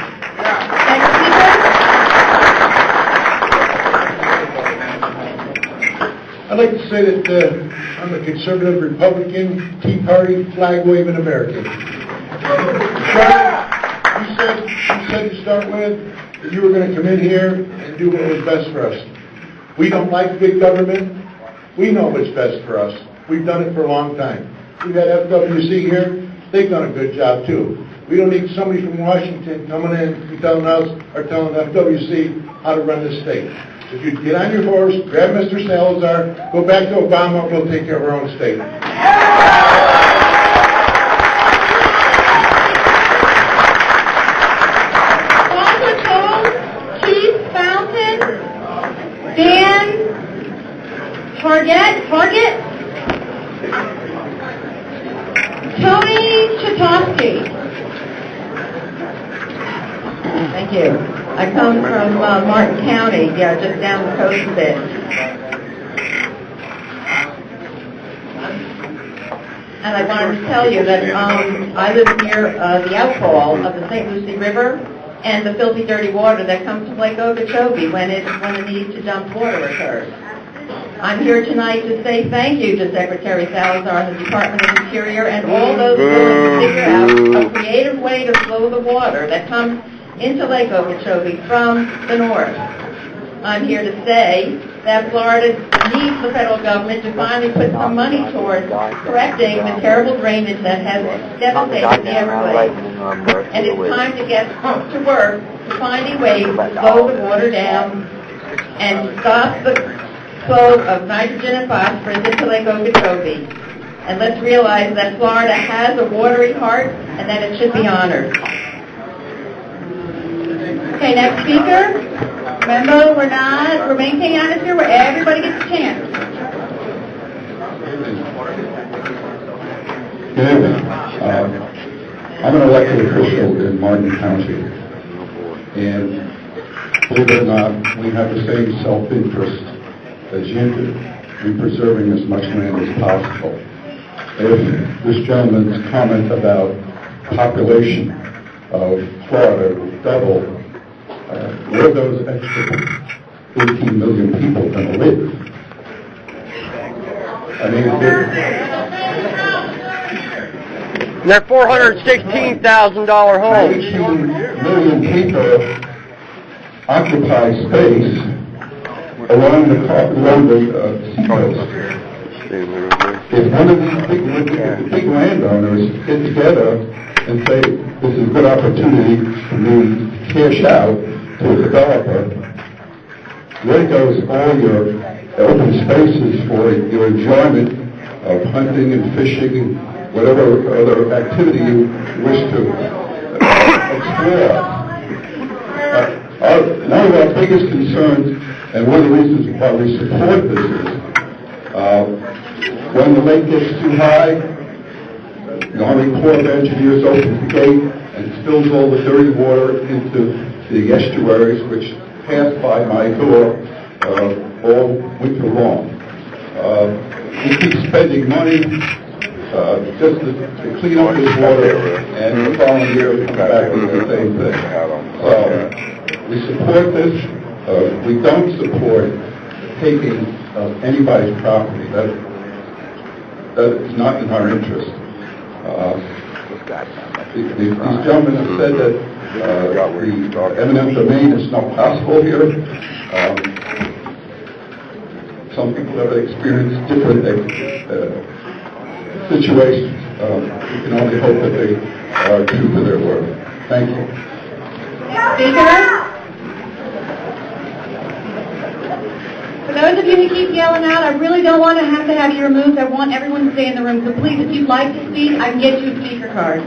I'd like to say that I'm a conservative Republican, Tea Party, flag-waving American. Charlie, you said to start with that you were going to come in here and do what was best for us. We don't like big government. We know what's best for us. We've done it for a long time. We've had FWC here. They've done a good job, too. We don't need somebody from Washington coming in and telling us or telling FWC how to run this state. If you get on your horse, grab Mr. Salazar, go back to Obama, we'll take care of our own state. Keith Fountain, Dan Target, Tony Chatosky. Thank you. I come from Martin County, just down the coast a bit. And I wanted to tell you that I live near the outfall of the St. Lucie River and the filthy, dirty water that comes to Lake Okeechobee when the need to dump water occurs. I'm here tonight to say thank you to Secretary Salazar and the Department of Interior and all those willing to figure out a creative way to flow the water that comes into Lake Okeechobee from the north. I'm here to say that Florida needs the federal government to finally put some money towards correcting the terrible drainage that has devastated the Everglades. And it's time to get to work to find a way to slow the water down and stop the flow of nitrogen and phosphorus into Lake Okeechobee. And let's realize that Florida has a watery heart and that it should be honored. Okay, next speaker. Remember, we're maintaining an atmosphere where everybody gets a chance. Good evening. I'm an elected official in Martin County, and believe it or not, we have the same self-interest as you do in preserving as much land as possible. If this gentleman's comment about population of Florida would double, where are those extra 18 million people going to live? I mean, they're $416,000 homes. 18 million people occupy space along the seacoast. If one of these big landowners get together and say, this is a good opportunity for me to cash out to a developer, where goes all your open spaces for your enjoyment of hunting and fishing and whatever other activity you wish to explore? One of our biggest concerns, and one of the reasons why we support this is, when the lake gets too high, the Army Corps of Engineers opens the gate and spills all the dirty water into the estuaries, which pass by my door all winter long. We keep spending money just to clean up this water, and the following year we come back with the same thing. We support this. We don't support taking anybody's property. That is not in our interest. These gentlemen have said that the eminent domain is not possible here. Some people have experienced different situations. We can only hope that they are true to their word. Thank you. Speaker? For those of you who keep yelling out, I really don't want to have you removed. I want everyone to stay in the room. So please, if you'd like to speak, I can get you a speaker card.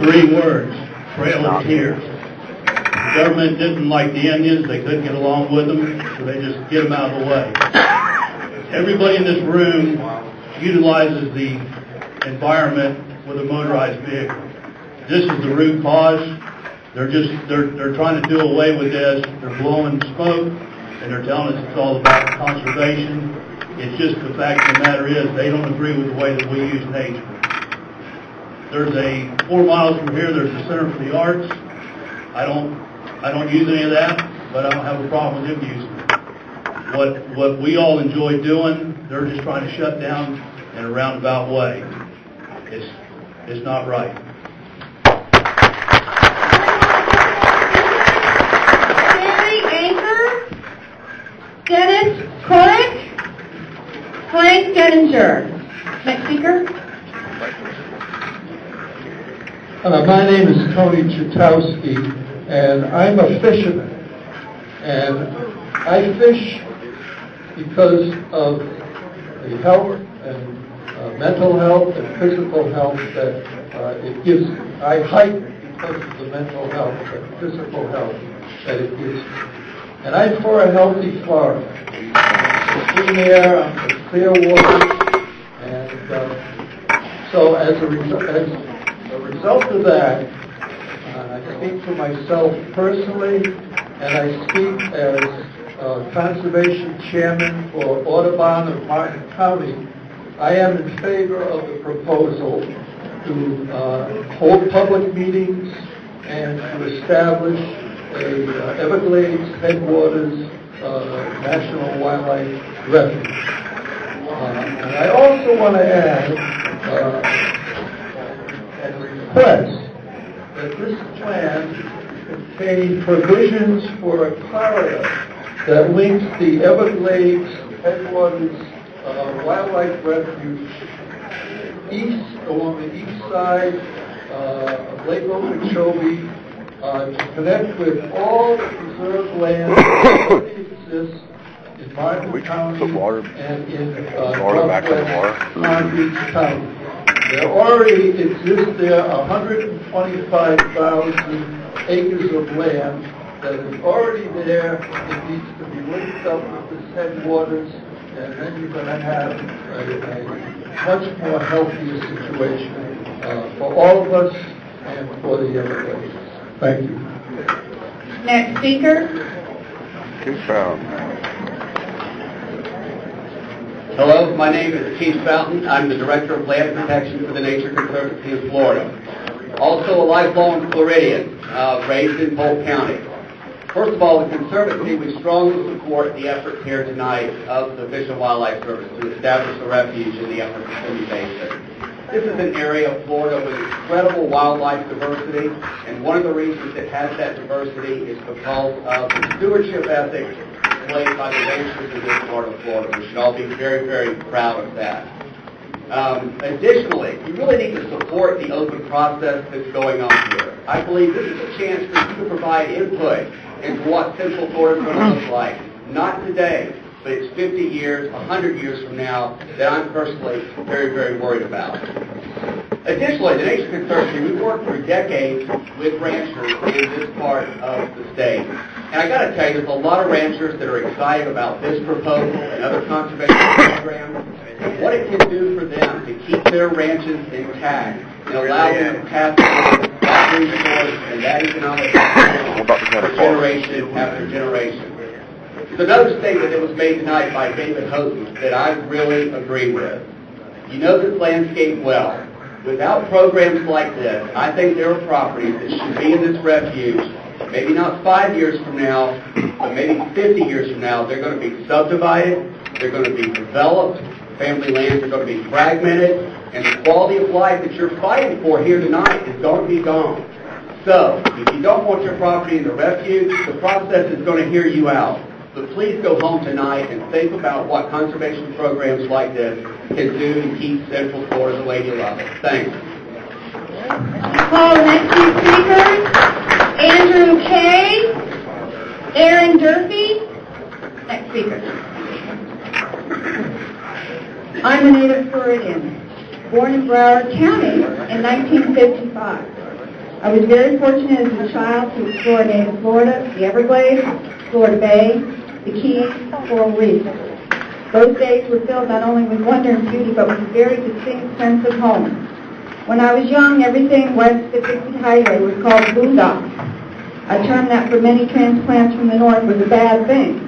3 words, Trail of Tears. The government didn't like the Indians. They couldn't get along with them, so they just get them out of the way. Everybody in this room utilizes the environment with a motorized vehicle. This is the root cause. They're trying to do away with this. They're blowing smoke, and they're telling us it's all about conservation. It's just the fact of the matter is they don't agree with the way that we use nature. There's 4 miles from here, there's the Center for the Arts. I don't use any of that, but I don't have a problem with them using it. What we all enjoy doing, they're just trying to shut down in a roundabout way. It's not right. Dennis Koenig, Frank Denninger. Next speaker. My name is Tony Chutowski, and I'm a fisherman. And I fish because of the health and mental health and physical health that it gives me. I hike because of the mental health and physical health that it gives me. And I'm for a healthy Florida. Clean air, I'm for clear water, and so as a result of that, I speak for myself personally, and I speak as Conservation Chairman for Audubon of Martin County. I am in favor of the proposal to hold public meetings and to establish a Everglades Headwaters National Wildlife Refuge. And I also want to add and request that this plan contain provisions for a corridor that links the Everglades Headwaters Wildlife Refuge along the east side of Lake Okeechobee to connect with all the preserved land that already exists in Martin County and in northwest Palm Beach County. There already exist there 125,000 acres of land that is already there. It needs to be linked up with the headwaters, and then you're going to have a much more healthier situation for all of us and for the Everglades. Thank you. Next speaker. Keith Fountain. Hello, my name is Keith Fountain. I'm the Director of Land Protection for the Nature Conservancy in Florida. Also a lifelong Floridian, raised in Polk County. First of all, the Conservancy, we strongly support the efforts here tonight of the Fish and Wildlife Service to establish a refuge in the Upper Mississippi Basin. This is an area of Florida with incredible wildlife diversity, and one of the reasons it has that diversity is because of the stewardship ethics displayed by the ranchers in this part of Florida. We should all be very, very proud of that. Additionally, you really need to support the open process that's going on here. I believe this is a chance for you to provide input into what Central Florida is going to look like. Not today, but it's 50 years, 100 years from now that I'm personally very, very worried about. Additionally, the Nature Conservancy, we've worked for decades with ranchers in this part of the state. And I got to tell you, there's a lot of ranchers that are excited about this proposal and other conservation programs, what it can do for them to keep their ranches intact and allow them to pass on that resource and that economic for generation after generation. There's another statement that was made tonight by David Houghton that I really agree with. You know this landscape well. Without programs like this, I think there are properties that should be in this refuge, maybe not 5 years from now, but maybe 50 years from now. They're going to be subdivided, they're going to be developed, family lands are going to be fragmented, and the quality of life that you're fighting for here tonight is going to be gone. So, if you don't want your property in the refuge, the process is going to hear you out. But please go home tonight and think about what conservation programs like this can do to keep Central Florida the way you love it. Thanks. Call the next few speakers. Andrew Kay, Aaron Durfee. Next speaker. I'm a native Floridian, born in Broward County in 1955. I was very fortunate as a child to explore native Florida, the Everglades, Florida Bay, the Keys, Coral Reef. Those days were filled not only with wonder and beauty, but with a very distinct sense of home. When I was young, everything west of the Dixie Highway was called boondocks, a term that for many transplants from the north was a bad thing,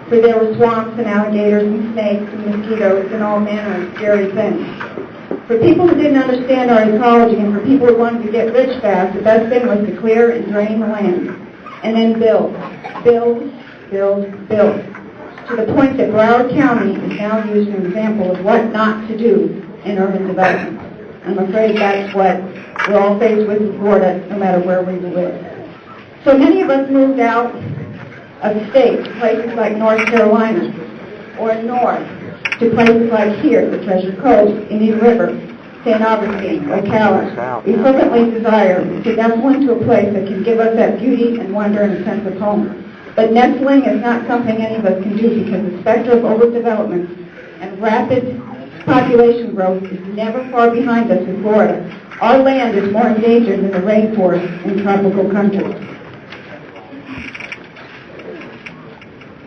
for there were swamps and alligators and snakes and mosquitoes and all manner of scary things. For people who didn't understand our ecology and for people who wanted to get rich fast, the best thing was to clear and drain the land, and then build, build, build, build, to the point that Broward County is now used as an example of what not to do in urban development. I'm afraid that's what we're all faced with in Florida, no matter where we live. So many of us moved out of state, places like North Carolina, or north, to places like here, the Treasure Coast, Indian River, St. Augustine, Ocala. We fervently desire to nestle into a place that can give us that beauty and wonder and a sense of home. But nestling is not something any of us can do because the specter of overdevelopment and rapid population growth is never far behind us in Florida. Our land is more endangered than the rainforest in tropical countries.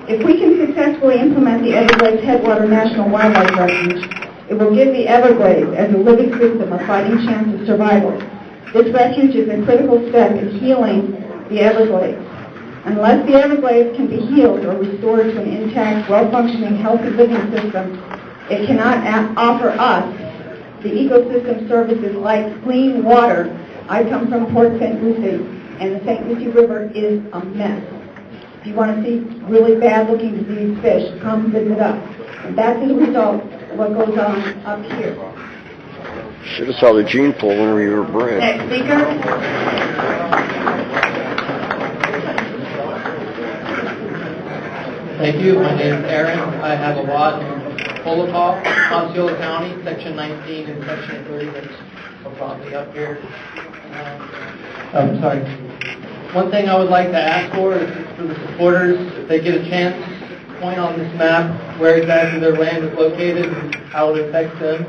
If we can successfully implement the Everglades Headwater National Wildlife Refuge, it will give the Everglades as a living system a fighting chance of survival. This refuge is a critical step in healing the Everglades. Unless the Everglades can be healed or restored to an intact, well-functioning, healthy living system, it cannot offer us the ecosystem services like clean water. I come from Port St. Lucie, and the St. Lucie River is a mess. If you want to see really bad-looking diseased fish, come visit us. And that's as a result of what goes on up here. Should have saw the gene pool when we were bred. Next speaker. Thank you. My name is Aaron. I have a lot in Holocaust, Osceola County, Section 19 and Section 30. That's what brought me up here. Sorry. One thing I would like to ask for is for the supporters, if they get a chance, point on this map where exactly their land is located and how it affects them.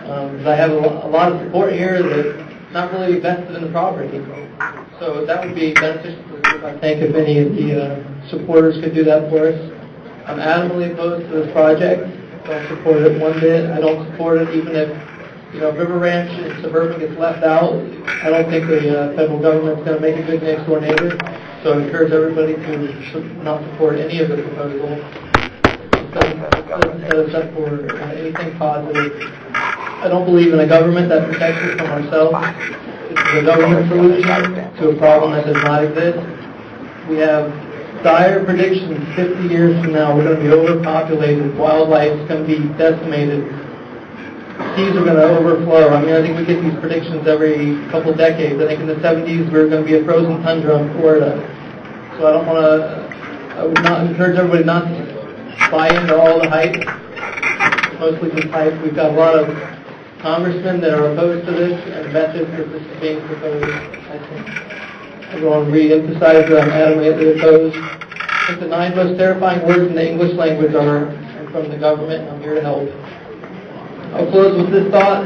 Because I have a lot of support here that's not really invested in the property. So that would be beneficial for the group, I think, if any of the supporters could do that for us. I'm adamantly opposed to this project. Don't support it one bit. I don't support it even if, River Ranch and Suburban gets left out. I don't think the federal government's going to make a good next door neighbor. So I encourage everybody to not support any of the proposal. It doesn't set us up for anything positive. I don't believe in a government that protects us from ourselves. This is a government solution to a problem that does not exist. We have dire predictions 50 years from now. We're going to be overpopulated. Wildlife is going to be decimated. Seas are going to overflow. I think we get these predictions every couple decades. I think in the 70s we were going to be a frozen tundra in Florida. So I would not encourage everybody not to buy into all the hype. Mostly just hype. We've got a lot of congressmen that are opposed to this and methods that this is being proposed. I want to re-emphasize that I'm adamantly opposed. I think the 9 most terrifying words in the English language are from the government, and I'm here to help. I'll close with this thought.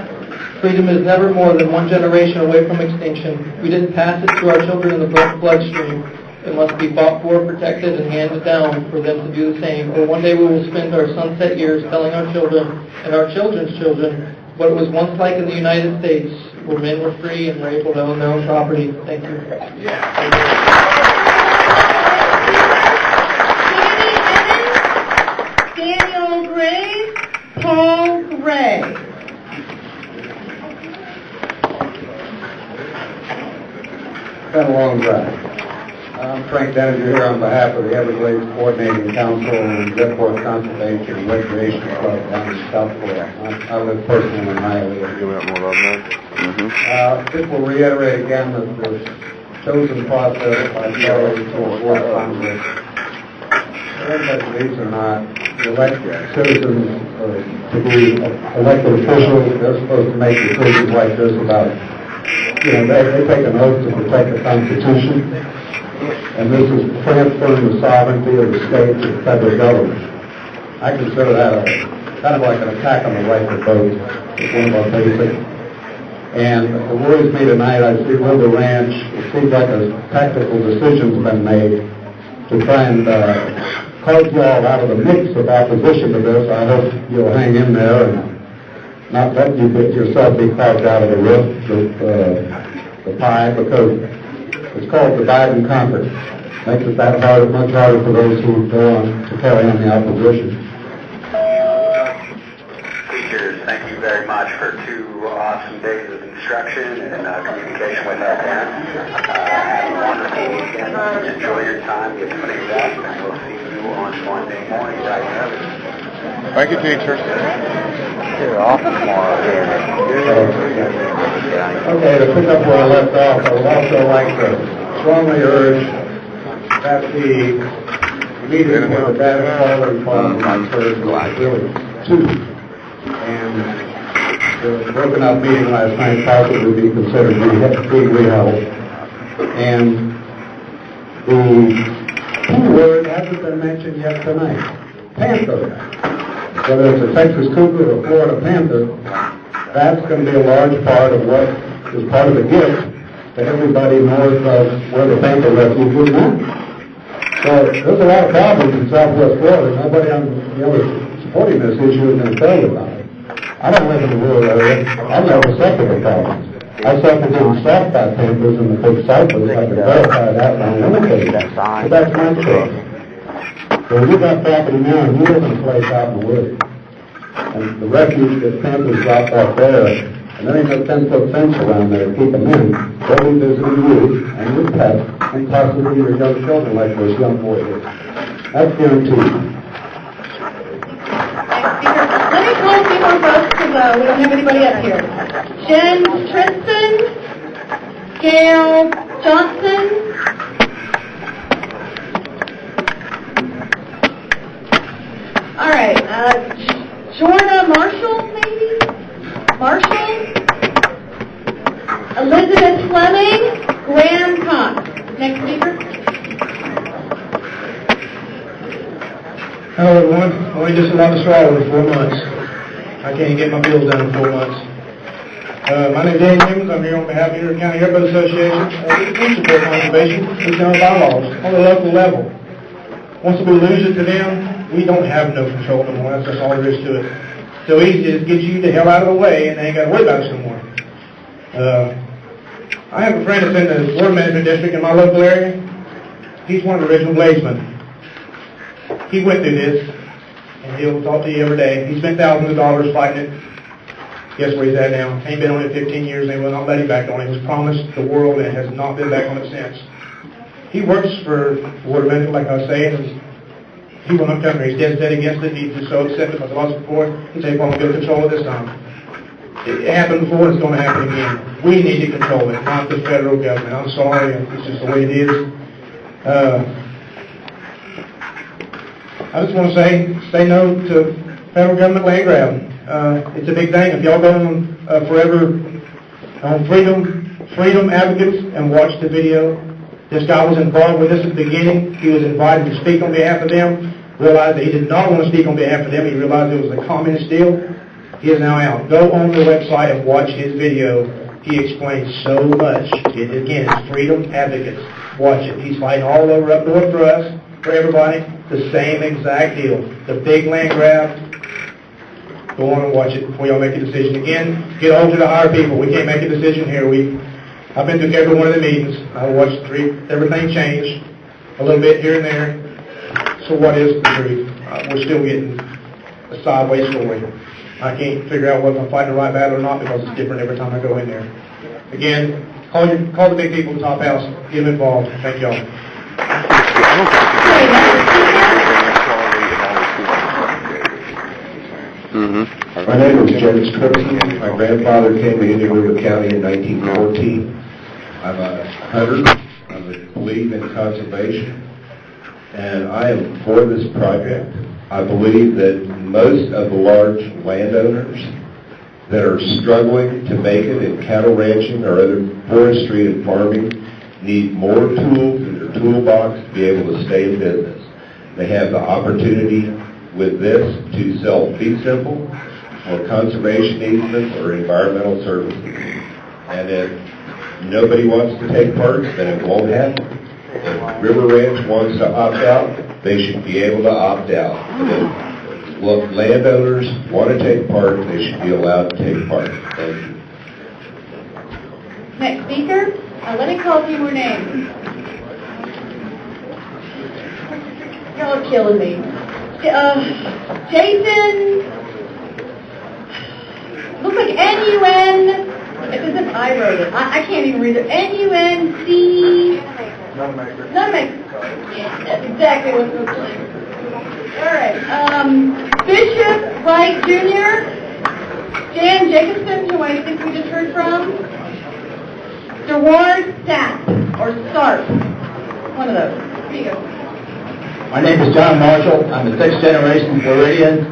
Freedom is never more than one generation away from extinction. We didn't pass it to our children in the bloodstream. It must be fought for, protected, and handed down for them to do the same. Or one day we will spend our sunset years telling our children and our children's children what it was once like in the United States, where men were free and were able to own their own property. Thank you. Daniel Gray, Paul Gray. Been a long drive. I'm Frank Denninger here on behalf of the Everglades Coordinating Council and Jetport Conservation and Recreation Club down in South Florida. I live personally in Hialeah. Give that more love, This will reiterate again that the chosen process by Charlie for Congress. Whether everybody believes or not, the elected citizens to be elected officials, they're supposed to make decisions like this about, they take an oath to protect the Constitution. And this is transferring the sovereignty of the state to the federal government. I consider that kind of like an attack on the right to vote. It's one of our basic. And it worries me tonight. I see River Ranch. It seems like a tactical decision's been made to try and carve y'all out of the mix of opposition to this. I hope you'll hang in there and not let you get yourself be carved out of the pie, because it's called divide and conquer. Makes it that hard, much harder for those who go on to carry on the opposition. Teachers, thank you very much for 2 awesome days of instruction and communication with our parents. Have a wonderful weekend. Enjoy your time. Get plenty of rest, and we'll see you on Monday morning right now. Thank you, teacher. You're off tomorrow. Okay, to pick up where I left off, I would also like to strongly urge that the meeting for the data quality policy on Thursday was really 2. And the broken up meeting last night possibly be considered being reheld. And the key word hasn't been mentioned yet tonight. Panther. Whether it's a Texas cougar or a Florida panther, that's going to be a large part of what is part of the gift to everybody north of where the panther refuge is now. So there's a lot of problems in Southwest Florida. Nobody on the other supporting this issue is going to tell you about it. I don't live in the rural area. I've never suffered the problems. I suffered getting stopped by panthers in the big cycles. I can verify that and I'm limited. But that's my choice. So you got property now and you live in a place out in the woods. And the refuge that panthers drop off there, and there ain't no 10-foot fence around there to keep them in. They'll be visiting you and your pet and possibly your young children like those young boys did. That's guaranteed. Let me call a few more folks because we don't have anybody up here. Jen Tristan, Gail Johnson, all right, Jordan Marshall, maybe? Marshall? Elizabeth Fleming, Graham Cox. Next speaker. Hello everyone, only just allowed to swallow in 4 months. I can't get my bills done in 4 months. My name is Danny Simmons. I'm here on behalf of the Henry County Airboat Association. We support conservation. It's in our bylaws on the local level. Once we lose it to them, we don't have no control anymore. That's just all there is to it. So easy to get you the hell out of the way, and they ain't got to worry about us no more. I have a friend that's in the water management district in my local area. He's one of the original bladesmen. He went through this, and he'll talk to you every day. He spent thousands of dollars fighting it. Guess where he's at now? Ain't been on it 15 years, and they will not let him back on it. He was promised the world and has not been back on it since. He works for water management, like I was saying, and he will not come here. He's dead set against it. He's just so upset because I lost before. He said, well, I'm going to control it this time. It happened before, and it's going to happen again. We need to control it, not the federal government. I'm sorry, it's just the way it is. I just want to say no to federal government land grab. It's a big thing. If y'all go on forever on Freedom Advocates and watch the video, this guy was involved with this at the beginning. He was invited to speak on behalf of them, realized that he did not want to speak on behalf of them. He realized it was a communist deal. He is now out. Go on the website and watch his video. He explains so much. Again, it's Freedom Advocates. Watch it. He's fighting all over up north for us, for everybody. The same exact deal. The big land grab. Go on and watch it before y'all make a decision. Again, get over to hire people. We can't make a decision here. I've been to every one of the meetings. I watched everything change a little bit here and there. So what is the truth? We're still getting a sideways story. I can't figure out whether I'm fighting the right battle or not because it's different every time I go in there. Again, call the big people at the top house. Get them involved. Thank y'all. My name is James Kirby. My grandfather came to Indian River County in 1914. I'm a hunter. I believe in conservation. And I am for this project. I believe that most of the large landowners that are struggling to make it in cattle ranching or other forestry and farming need more tools in their toolbox to be able to stay in business. They have the opportunity with this to sell fee simple or conservation easements or environmental services. And if nobody wants to take part, then it won't happen. If River Ranch wants to opt out, they should be able to opt out. And if landowners want to take part, they should be allowed to take part. Thank you. Next speaker, let me call a few more names. Y'all are killing me. Jason, looks like N-U-N, it's as if I wrote it. I can't even read it. N-U-N-C... Nutmeg. Yeah, that's exactly what it looks like. All right. Bishop Wright Jr., Jan Jacobson, who I think we just heard from, Deward Sapp, or Sarp. One of those. Here you go. My name is John Marshall. I'm a sixth-generation Floridian.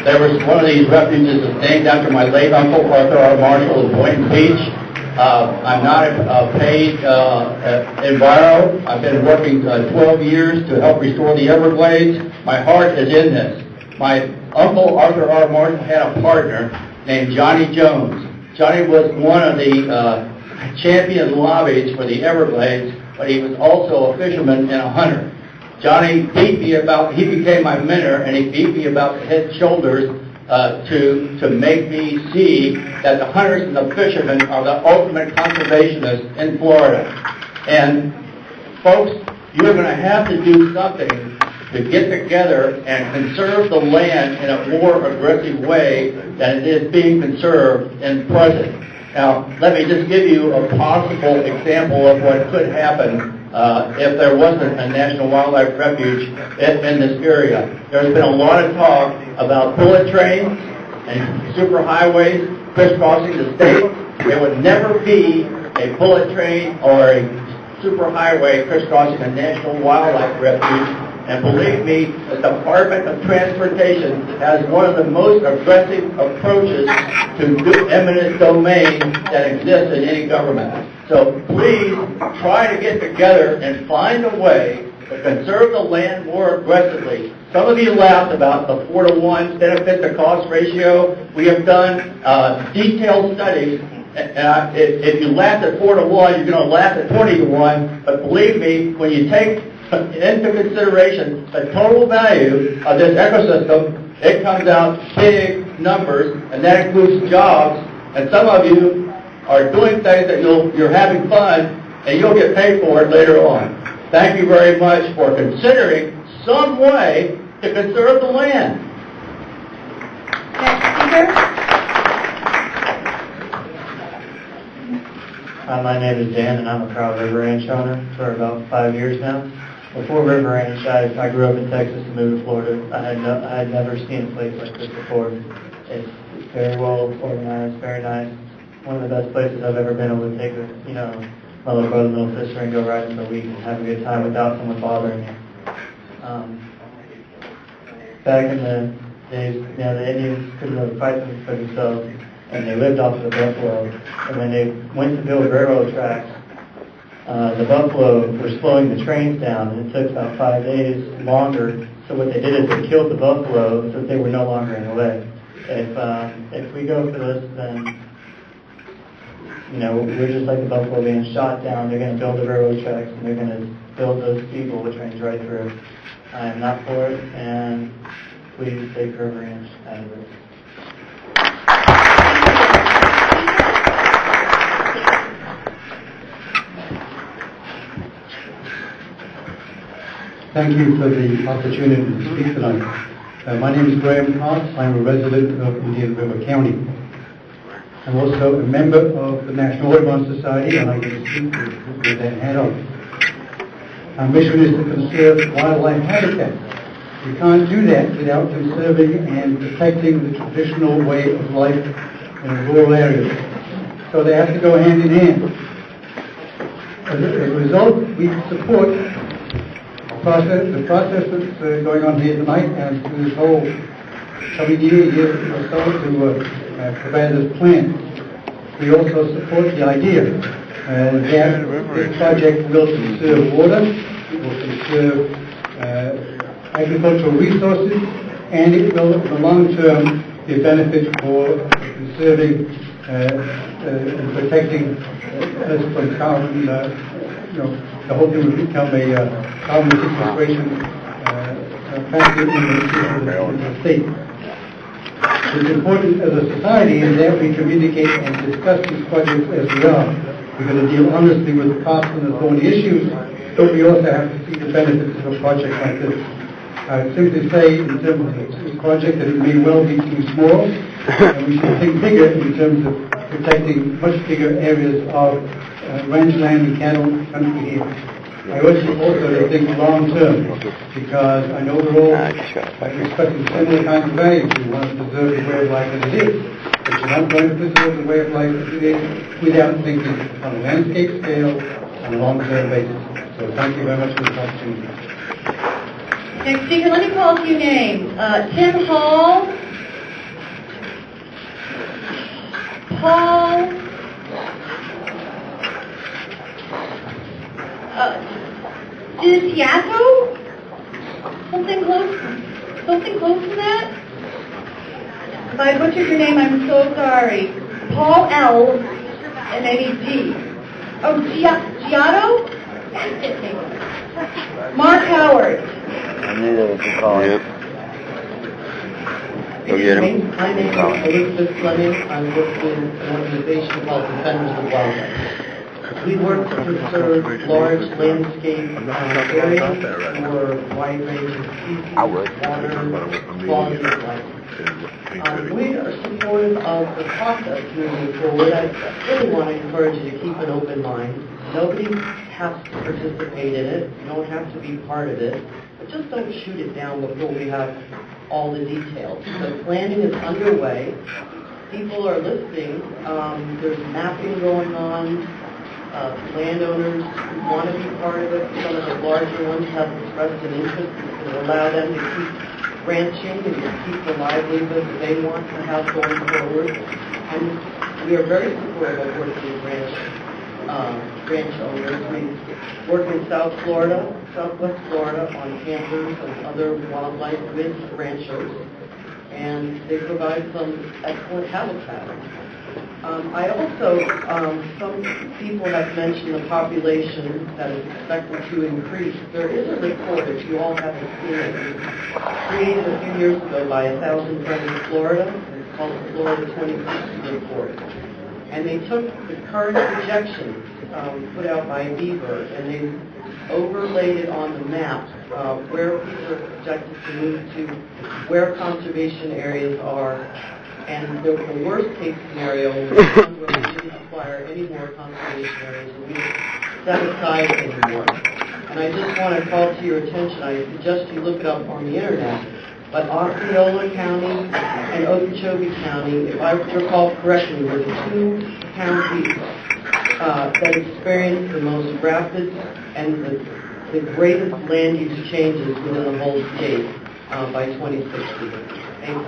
There was one of these refuges that's named after my late uncle, Arthur R. Marshall, in Boynton Beach. I'm not a paid enviro. I've been working 12 years to help restore the Everglades. My heart is in this. My uncle, Arthur R. Marshall, had a partner named Johnny Jones. Johnny was one of the champion lobbies for the Everglades, but he was also a fisherman and a hunter. Johnny beat me about, he became my mentor, and he beat me about the head and shoulders to make me see that the hunters and the fishermen are the ultimate conservationists in Florida. And folks, you're going to have to do something to get together and conserve the land in a more aggressive way than it is being conserved in present. Now, let me just give you a possible example of what could happen if there wasn't a National Wildlife Refuge in this area. There's been a lot of talk about bullet trains and superhighways crisscrossing the state. There would never be a bullet train or a superhighway crisscrossing a National Wildlife Refuge. And believe me, the Department of Transportation has one of the most aggressive approaches to eminent domain that exists in any government. So please try to get together and find a way to conserve the land more aggressively. Some of you laughed about the 4-to-1 benefit to cost ratio. We have done detailed studies. And if you laugh at 4-to-1, you're going to laugh at 20-to-1. But believe me, when you take into consideration the total value of this ecosystem, it comes out big numbers, and that includes jobs. And some of you are doing things that you're having fun, and you'll get paid for it later on. Thank you very much for considering some way to conserve the land. Next speaker. My name is Dan, and I'm a proud River Ranch owner for about 5 years now. Before River Ranch, I grew up in Texas and moved to Florida. I had never seen a place like this before. It's very well organized, very nice. One of the best places I've ever been able to take my little brother, little sister, and go riding for a week and have a good time without someone bothering me. Back in the days, the Indians couldn't really fight for themselves, and they lived off of the buffalo. And when they went to build railroad tracks, the buffalo were slowing the trains down, and it took about 5 days longer. So what they did is they killed the buffalo so that they were no longer in the way. If we go for this, then we're just like the buffalo being shot down. They're going to build the railroad tracks, and they're going to build those people with trains right through. I am not for it, and please take River Ranch out of this. Thank you for the opportunity to speak tonight. My name is Graham Cox. I'm a resident of Indian River County. I'm also a member of the National Audubon Society, and I get to speak with that hat on. Our mission is to conserve wildlife habitat. We can't do that without conserving and protecting the traditional way of life in rural areas. So they have to go hand in hand. As a result, we support the process that's going on here tonight and through this whole coming year or so to provide this plan. We also support the idea that this project will conserve water, it will conserve agricultural resources, and it will, in the long term, be a benefit for conserving and protecting us from carbon. The whole thing will become a carbon sequestration factor in the state. What's important as a society is that we communicate and discuss these projects as we are. We're going to deal honestly with the costs and the thorny issues, but we also have to see the benefits of a project like this. I would simply say, in terms of this project, that it may well be too small, and we should think bigger in terms of protecting much bigger areas of ranch land and cattle country here. I also think long term, because I know we're all expecting similar kinds of values. We want to preserve the way of life as it is, but you're not going to preserve the way of life as it is without thinking on a landscape scale on a long-term basis. So thank you very much for this opportunity. Next speaker, let me call a few names. Tim Hall, Paul Disiato? Something close to that? If I butchered your name, I'm so sorry. Paul L. and maybe D. Oh, Giotto? That's it. Mark Howard. I knew that was a call. Yep. Go get him. My name is Elizabeth Fleming. I work with an organization called Defenders of Wildlife. We work to preserve large landscape areas for a wide range of species, water, quality of life. We are supportive of the process moving forward. I really want to encourage you to keep an open mind. Nobody has to participate in it. You don't have to be part of it. But just don't shoot it down before we have all the details. The planning is underway. People are listening. There's mapping going on. Landowners who want to be part of it, some of the larger ones have expressed an interest to allow them to keep ranching and to keep the livelihood that they want to have going forward. And we are very supportive of working with ranch ranch owners. We work in South Florida, Southwest Florida on campers and other wildlife with ranchers, and they provide some excellent habitat. I also, some people have mentioned the population that is expected to increase. There is a report, if you all haven't seen it, created a few years ago by 1,000 Friends of Florida. It's called the Florida 2060 Report. And they took the current projections put out by Beaver, and they overlaid it on the map where people are projected to move to, where conservation areas are, and the worst case scenario was one where we didn't acquire any more conservation areas and we didn't set aside anymore. And I just want to call to your attention, I suggest you look it up on the internet, but Osceola County and Okeechobee County, if I recall correctly, were the two counties that experienced the most rapid and the greatest land use changes within the whole state by 2060. Thank you.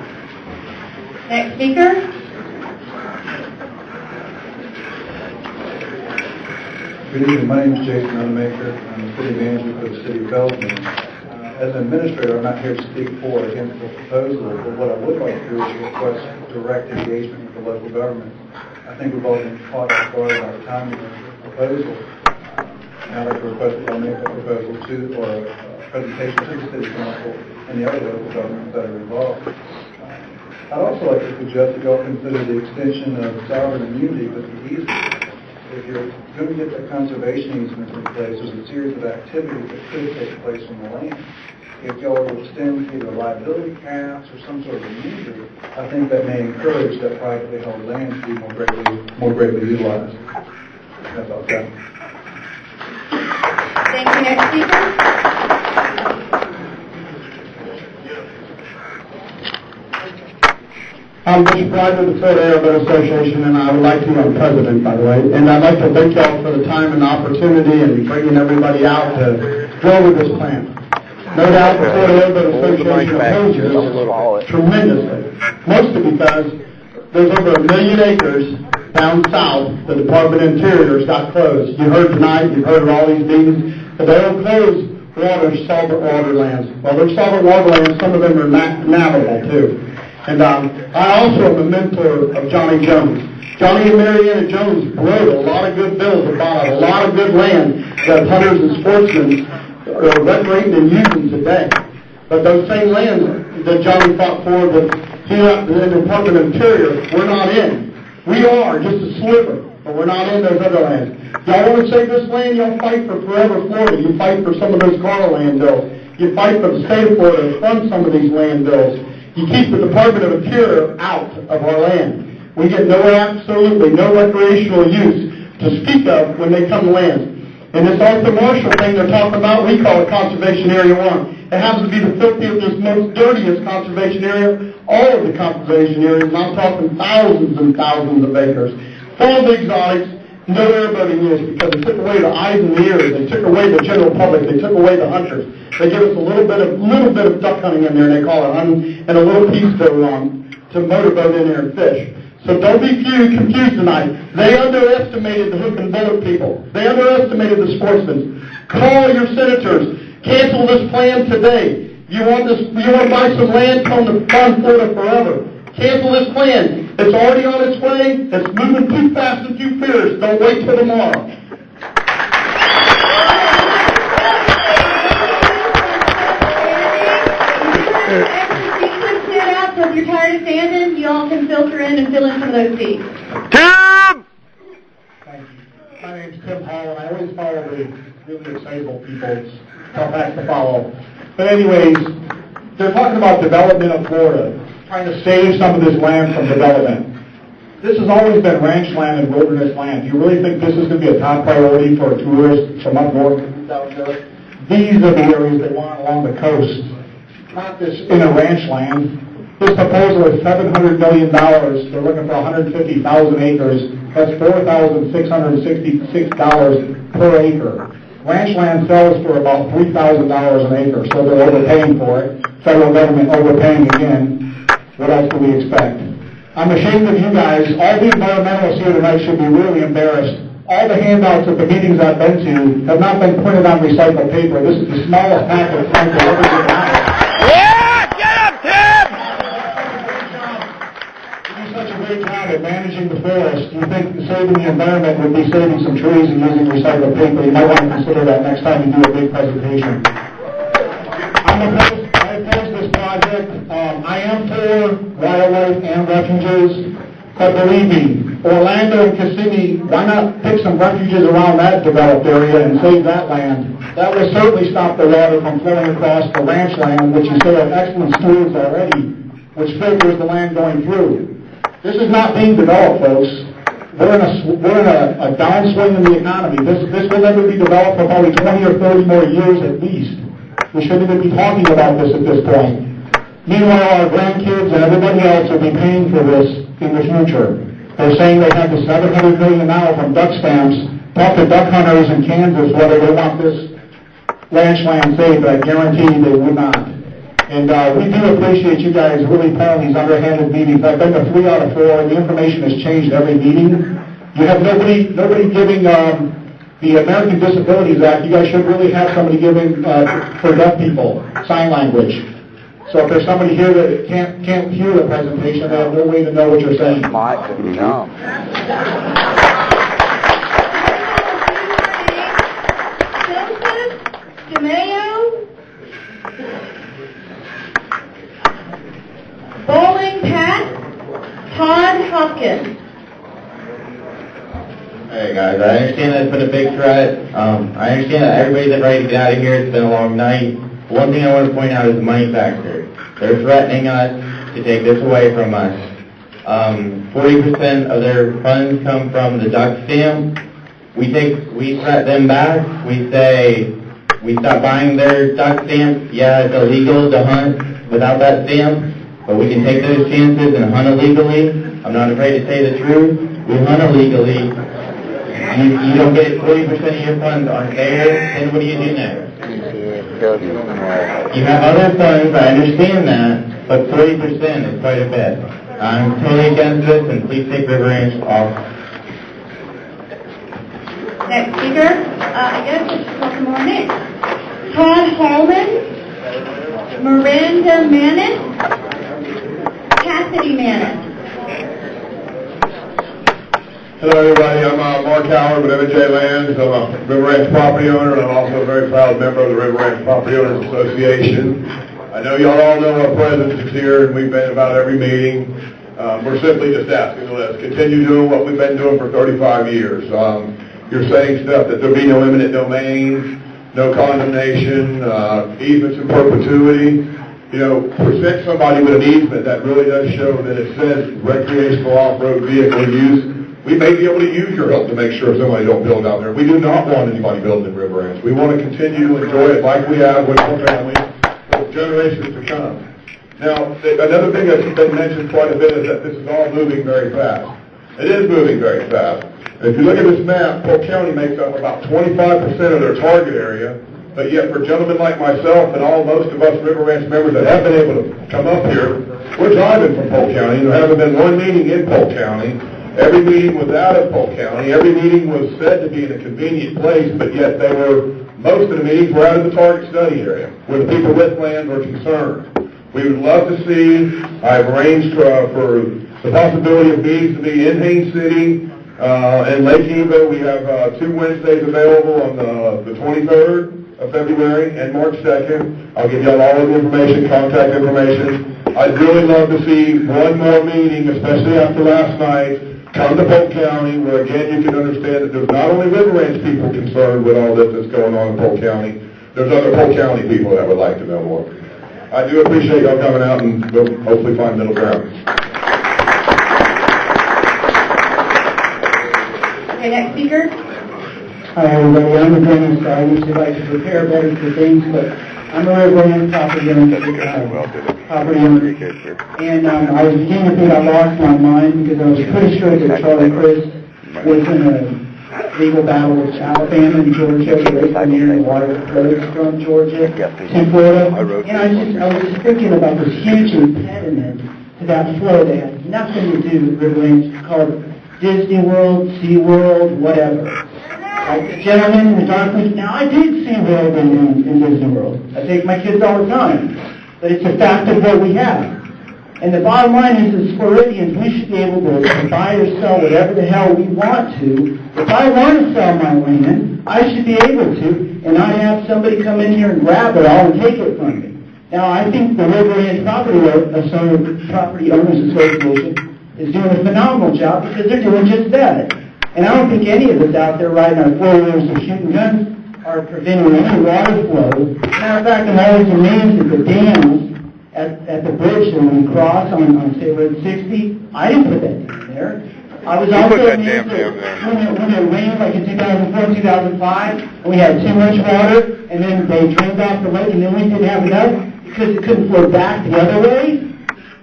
Next speaker. Good evening. My name is Jason Unamaker. I'm the city manager for the city of Belgium. As an administrator, I'm not here to speak for or against the proposal, but what I would like to do is request direct engagement with the local government. I think we've all been caught off guard by the timing of the proposal. And I'd like to request that I make a proposal to, or a presentation to the city council and the other local governments that are involved. I'd also like to suggest that y'all consider the extension of sovereign immunity with the easement. If you're going to get that conservation easement in place, there's a series of activities that could take place on the land. If y'all were to extend either liability caps or some sort of immunity, I think that may encourage that privately held land to be more greatly utilized. That's all. Okay. Thank you. Next speaker. I'm Bishop Ryder of the Florida Airboat Association, and I would like to, I'm president, by the way, and I'd like to thank y'all for the time and opportunity and bringing everybody out to go with this plan. No doubt the Florida Airboat Association opposes this tremendously, mostly because there's over 1 million acres down south the Department of Interior's got closed. You heard tonight, you've heard of all these meetings, but they don't close solvent water lands. Well, they're solvent water lands, some of them are navigable too. And I also am a mentor of Johnny Jones. Johnny and Marietta Jones wrote a lot of good bills about a lot of good land that hunters and sportsmen are recreating and using today. But those same lands that Johnny fought for, that the Department of Interior, we're not in. We are just a sliver, but we're not in those other lands. Y'all want to save this land, y'all fight for Forever Florida. You fight for some of those Carter land bills. You fight for the state of Florida to fund some of these land bills. You keep the Department of Interior out of our land. We get absolutely no recreational use to speak of when they come to land. And this Arthur Marshall thing they're talking about, we call it Conservation Area 1. It happens to be the filthiest, most dirtiest conservation area, all of the conservation areas, and I'm talking thousands and thousands of acres. Full of exotics, no airboating use, because they took away the eyes and the ears, they took away the general public, they took away the hunters. They give us a little bit of duck hunting in there, and they call it hunting, and a little piece to motorboat in there and fish. So don't be confused tonight. They underestimated the hook and bullet people. They underestimated the sportsmen. Call your senators. Cancel this plan today. You want to buy some land? Come to Fund Florida Forever. Cancel this plan. It's already on its way. It's moving too fast and too fierce. Don't wait till tomorrow. So if you're tired of standing, you all can filter in and fill in some of those seats. Tim! Thank you. My name's Tim Hall, and I always follow the really disabled people. It's tough act to follow. But anyways, they're talking about development of Florida, trying to save some of this land from development. This has always been ranch land and wilderness land. Do you really think this is going to be a top priority for tourists from up north and south north? These are the areas they want along the coast, not this inner ranch land. This proposal is $700 million. They're looking for 150,000 acres. That's $4,666 per acre. Ranch land sells for about $3,000 an acre, so they're overpaying for it. Federal government overpaying again. What else do we expect? I'm ashamed of you guys. All the environmentalists here tonight should be really embarrassed all the handouts at the meetings I've been to have not been printed on recycled paper. This is the smallest packet of plans I've ever given out. Yeah, get him, Tim! You do such a great job at managing the forest. You think saving the environment would be saving some trees and using recycled paper. You might want to consider that next time you do a big presentation. I oppose this project. I am for wildlife and refuges, but believe me, Orlando and Kissimmee, why not pick some refuges around that developed area and save that land? That will certainly stop the water from flowing across the ranch land, which you say are excellent stewards already, which filters the land going through. This is not being developed, folks. We're in a downswing in the economy. This will never be developed for probably 20 or 30 more years at least. We shouldn't even be talking about this at this point. Meanwhile, our grandkids and everybody else will be paying for this in the future. They're saying they have the $700 million now from duck stamps. Talk to duck hunters in Kansas whether they want this ranch land saved, but I guarantee you they would not. And we do appreciate you guys really pulling these underhanded meetings. I've been to 3 out of 4, and the information has changed every meeting. You have nobody giving the American Disabilities Act. You guys should really have somebody giving for deaf people sign language. So if there's somebody here that can't hear the presentation, they have no way to know what you're saying. No. DeMayo, Bowling Pat, Todd Hopkins. Hey guys, I understand that's been a big threat. I understand that everybody's ready to get out of here. It's been a long night. One thing I want to point out is the money factor. They're threatening us to take this away from us. 40% of their funds come from the duck stamp. We threat them back. We say we stop buying their duck stamps. Yeah, it's illegal to hunt without that stamp, but we can take those chances and hunt illegally. I'm not afraid to say the truth. We hunt illegally. You don't get 40% of your funds aren't there, then what do you do next? You have other funds, I understand that, but 40% is quite a bit. I'm totally against this, and please take River Ranch off. Next speaker, I guess it's a couple more names. Todd Hallman, Miranda Manis, Cassidy Manis. Hello everybody, I'm Mark Howard with M&J Lands. I'm a River Ranch property owner, and I'm also a very proud member of the River Ranch Property Owners Association. I know y'all all know our president is here, and we've been about every meeting. We're simply just asking to let's continue doing what we've been doing for 35 years. You're saying stuff that there'll be no eminent domain, no condemnation, easements in perpetuity. You know, present somebody with an easement that really does show that it says recreational off-road vehicle use. We may be able to use your help to make sure somebody don't build out there. We do not want anybody building in River Ranch. We want to continue to enjoy it like we have with our families for generations to come. Now, another thing that's been mentioned quite a bit is that this is all moving very fast. It is moving very fast. And if you look at this map, Polk County makes up about 25% of their target area, but yet for gentlemen like myself and most of us River Ranch members that have been able to come up here, we're driving from Polk County. There hasn't been one meeting in Polk County. Every meeting was out of Polk County. Every meeting was said to be in a convenient place, but yet most of the meetings were out of the target study area, where the people with land were concerned. We would love to see, I've arranged for the possibility of meetings to be in Haines City and Lake Evo. We have 2 Wednesdays available on the 23rd of February and March 2nd. I'll give y'all all of the information, contact information. I'd really love to see one more meeting, especially after last night. Come to Polk County, where again you can understand that there's not only River Ranch people concerned with all this that's going on in Polk County, there's other Polk County people that would like to know more. I do appreciate y'all coming out, and we'll hopefully find middle ground. Okay, next speaker. Hi everybody, I'm a dentist. I usually like to prepare better for things, but I'm a River Ranch property owner. And I was beginning to think I lost my mind because I was pretty sure that Charlie Chris was in a legal battle with Alabama and Georgia, racing in the water flows from Georgia to Florida. And I was just thinking about this huge impediment to that flow that had nothing to do with River Ranch called Disney World, SeaWorld, whatever. Like the gentleman in the dark blue, now I did SeaWorld in Disney World. I take my kids all the time. But it's a fact of what we have. And the bottom line is, as Floridians, we should be able to buy or sell whatever the hell we want to. If I want to sell my land, I should be able to, and not have somebody come in here and grab it all and take it from me. Now, I think the River Ranch Property Owners Association is doing a phenomenal job because they're doing just that. And I don't think any of us out there riding our four-wheelers or shooting guns are preventing any water flow. Matter of fact, I'm always amazed at the dams at the bridge that we cross on State Road 60. I didn't put that dam there. I was also amazed that when it rained like in 2004, 2005, and we had too much water, and then they drained off the lake, and then we didn't have enough because it couldn't flow back the other way.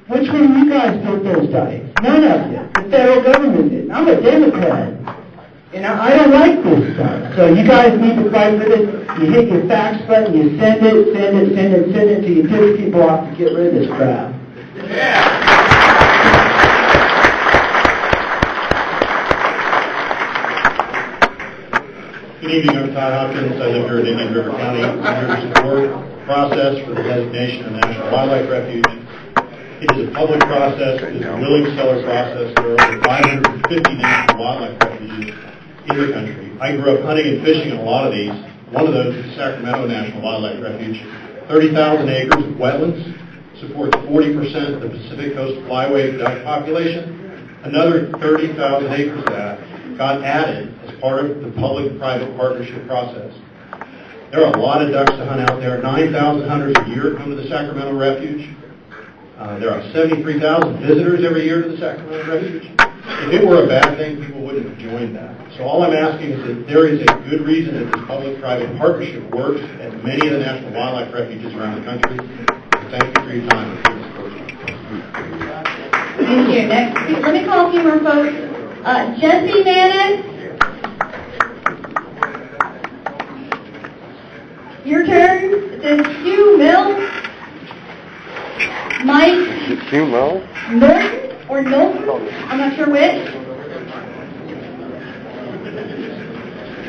Which one of you guys built those dikes? None of them. The federal government did. I'm a Democrat. And I don't like this stuff. So you guys need to fight for this. You hit your fax button, you send it till you piss people off to get rid of this crap. Good evening, I'm Todd Hopkins. I live here in Indian River County. I'm here to support the process for the designation of National Wildlife Refuge. It is a public process. It is a willing seller process. There are over 550 national wildlife refuges in the country. I grew up hunting and fishing in a lot of these. One of those is Sacramento National Wildlife Refuge. 30,000 acres of wetlands, supports 40% of the Pacific Coast flyway duck population. Another 30,000 acres of that got added as part of the public-private partnership process. There are a lot of ducks to hunt out there. 9,000 hunters a year come to the Sacramento Refuge. There are 73,000 visitors every year to the Sacramento Refuge. If it were a bad thing, people wouldn't have joined that. So all I'm asking is that there is a good reason that this public-private partnership works at many of the national wildlife refuges around the country. Thank you for your time. Thank you. Next, let me call a few more folks. Jesse Manis. Your turn. It says Hugh Mills. Mike. Hugh Mills? Norton or Norton? I'm not sure which.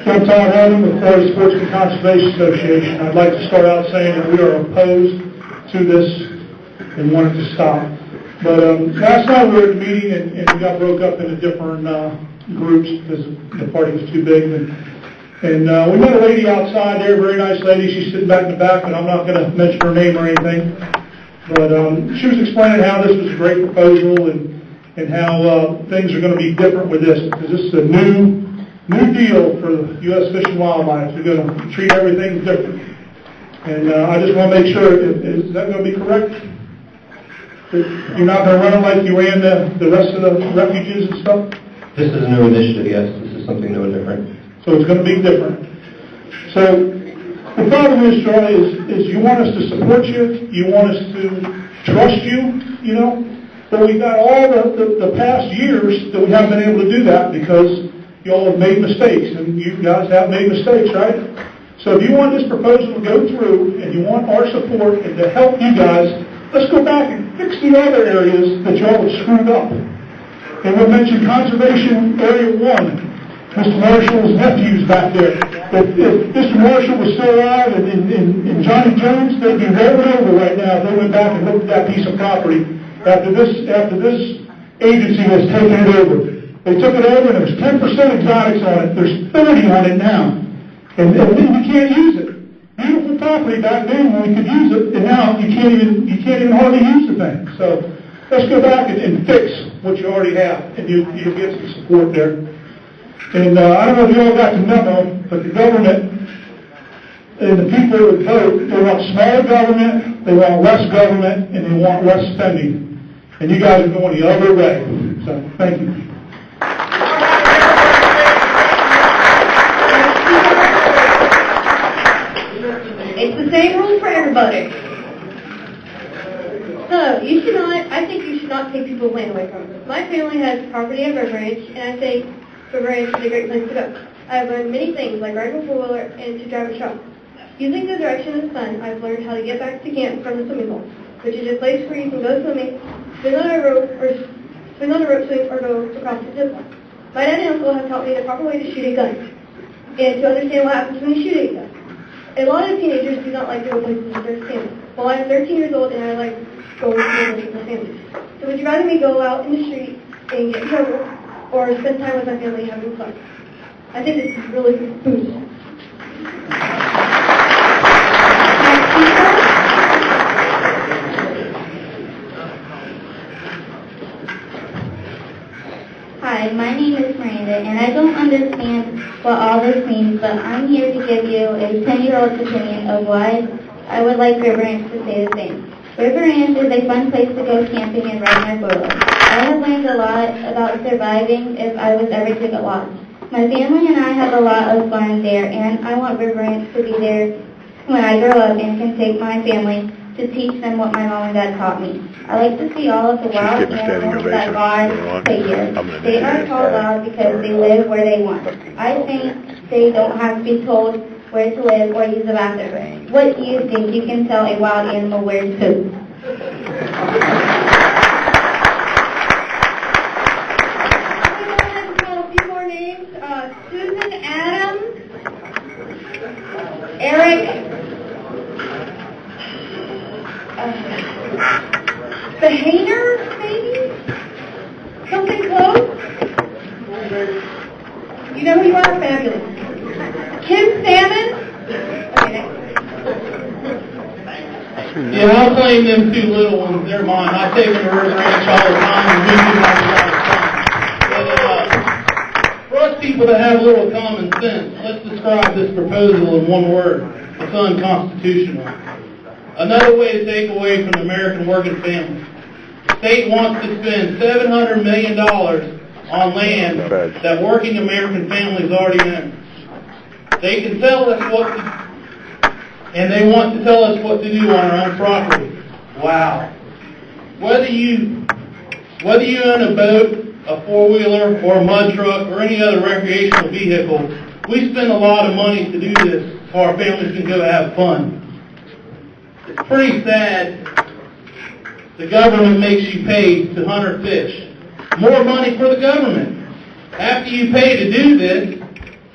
I'm Todd Hammond with Florida Sports and Conservation Association. I'd like to start out saying that we are opposed to this and want it to stop. But last night we were at a meeting and we got broke up into different groups because the party was too big. And we met a lady outside there, very nice lady. She's sitting back in the back, and I'm not going to mention her name or anything. But she was explaining how this was a great proposal and how things are going to be different with this because this is a new deal for the U.S. Fish and Wildlife. They're going to treat everything different. And I just want to make sure, is that going to be correct? That you're not going to run it like you ran the rest of the refuges and stuff? This is a new initiative, yes. This is something new and different. So it's going to be different. So the problem is, Charlie, is you want us to support you, you want us to trust you, but we've got all the past years that we haven't been able to do that because you all have made mistakes, and you guys have made mistakes, right? So if you want this proposal to go through, and you want our support and to help you guys, let's go back and fix the other areas that y'all have screwed up. And we'll mention Conservation Area 1. Mr. Marshall's nephew's back there. If Mr. Marshall was still alive and Johnny Jones, they'd be rolling over right now if they went back and looked at that piece of property after this agency has taken it over. They took it over and there's 10% exotics on it. There's 30 on it now. And we can't use it. Beautiful property back then when we could use it, and now you can't even hardly use the thing. So let's go back and fix what you already have, and you'll get some support there. And I don't know if you all got the memo, but the government and the people that vote, they want smaller government, they want less government, and they want less spending. And you guys are going the other way. So thank you. It's the same rule for everybody. So I think you should not take people's land away from them. My family has property at River Ranch, and I think River Ranch is a great place to go. I have learned many things, like riding a four-wheeler and to drive a truck. Using the direction of the sun, I've learned how to get back to camp from the swimming hole, which is a place where you can go swimming, swing on a rope swing, or go across the zip line. My dad and uncle have taught me the proper way to shoot a gun and to understand what happens when you shoot a gun. A lot of teenagers do not like to go places with their families. Well, I'm 13 years old and I like going to places with my family. So would you rather me go out in the street and get in trouble or spend time with my family having fun? I think this is really good boost. Hi, my name is Miranda, and I don't understand what all this means, but I'm here to give you a 10-year-old's opinion of why I would like River Ranch to stay the same. River Ranch is a fun place to go camping and ride my 4-wheeler. I have learned a lot about surviving if I was ever to get lost. My family and I have a lot of fun there, and I want River Ranch to be there when I grow up and can take my family to teach them what my mom and dad taught me. I like to see all of the wild animals that God put here. They are called wild because they live where they want. I think they don't have to be told where to live or use the bathroom. What do you think you can tell a wild animal where to poop? Susan Adams, Eric Behaner, maybe? Something close? You know who you are? Fabulous. Kim Salmon? Okay, next. Yeah, I'll claim them two little ones. They're mine. I take them to River Ranch all the time, and we do have a lot of fun. But for us people that have a little common sense, let's describe this proposal in one word. It's unconstitutional. Another way to take away from the American working family. The state wants to spend $700 million on land that working American families already own. They can tell us what to, and they want to tell us what to do on our own property. Wow. Whether you own a boat, a four-wheeler, or a mud truck, or any other recreational vehicle, we spend a lot of money to do this so our families can go have fun. It's pretty sad the government makes you pay to hunt or fish. More money for the government. After you pay to do this,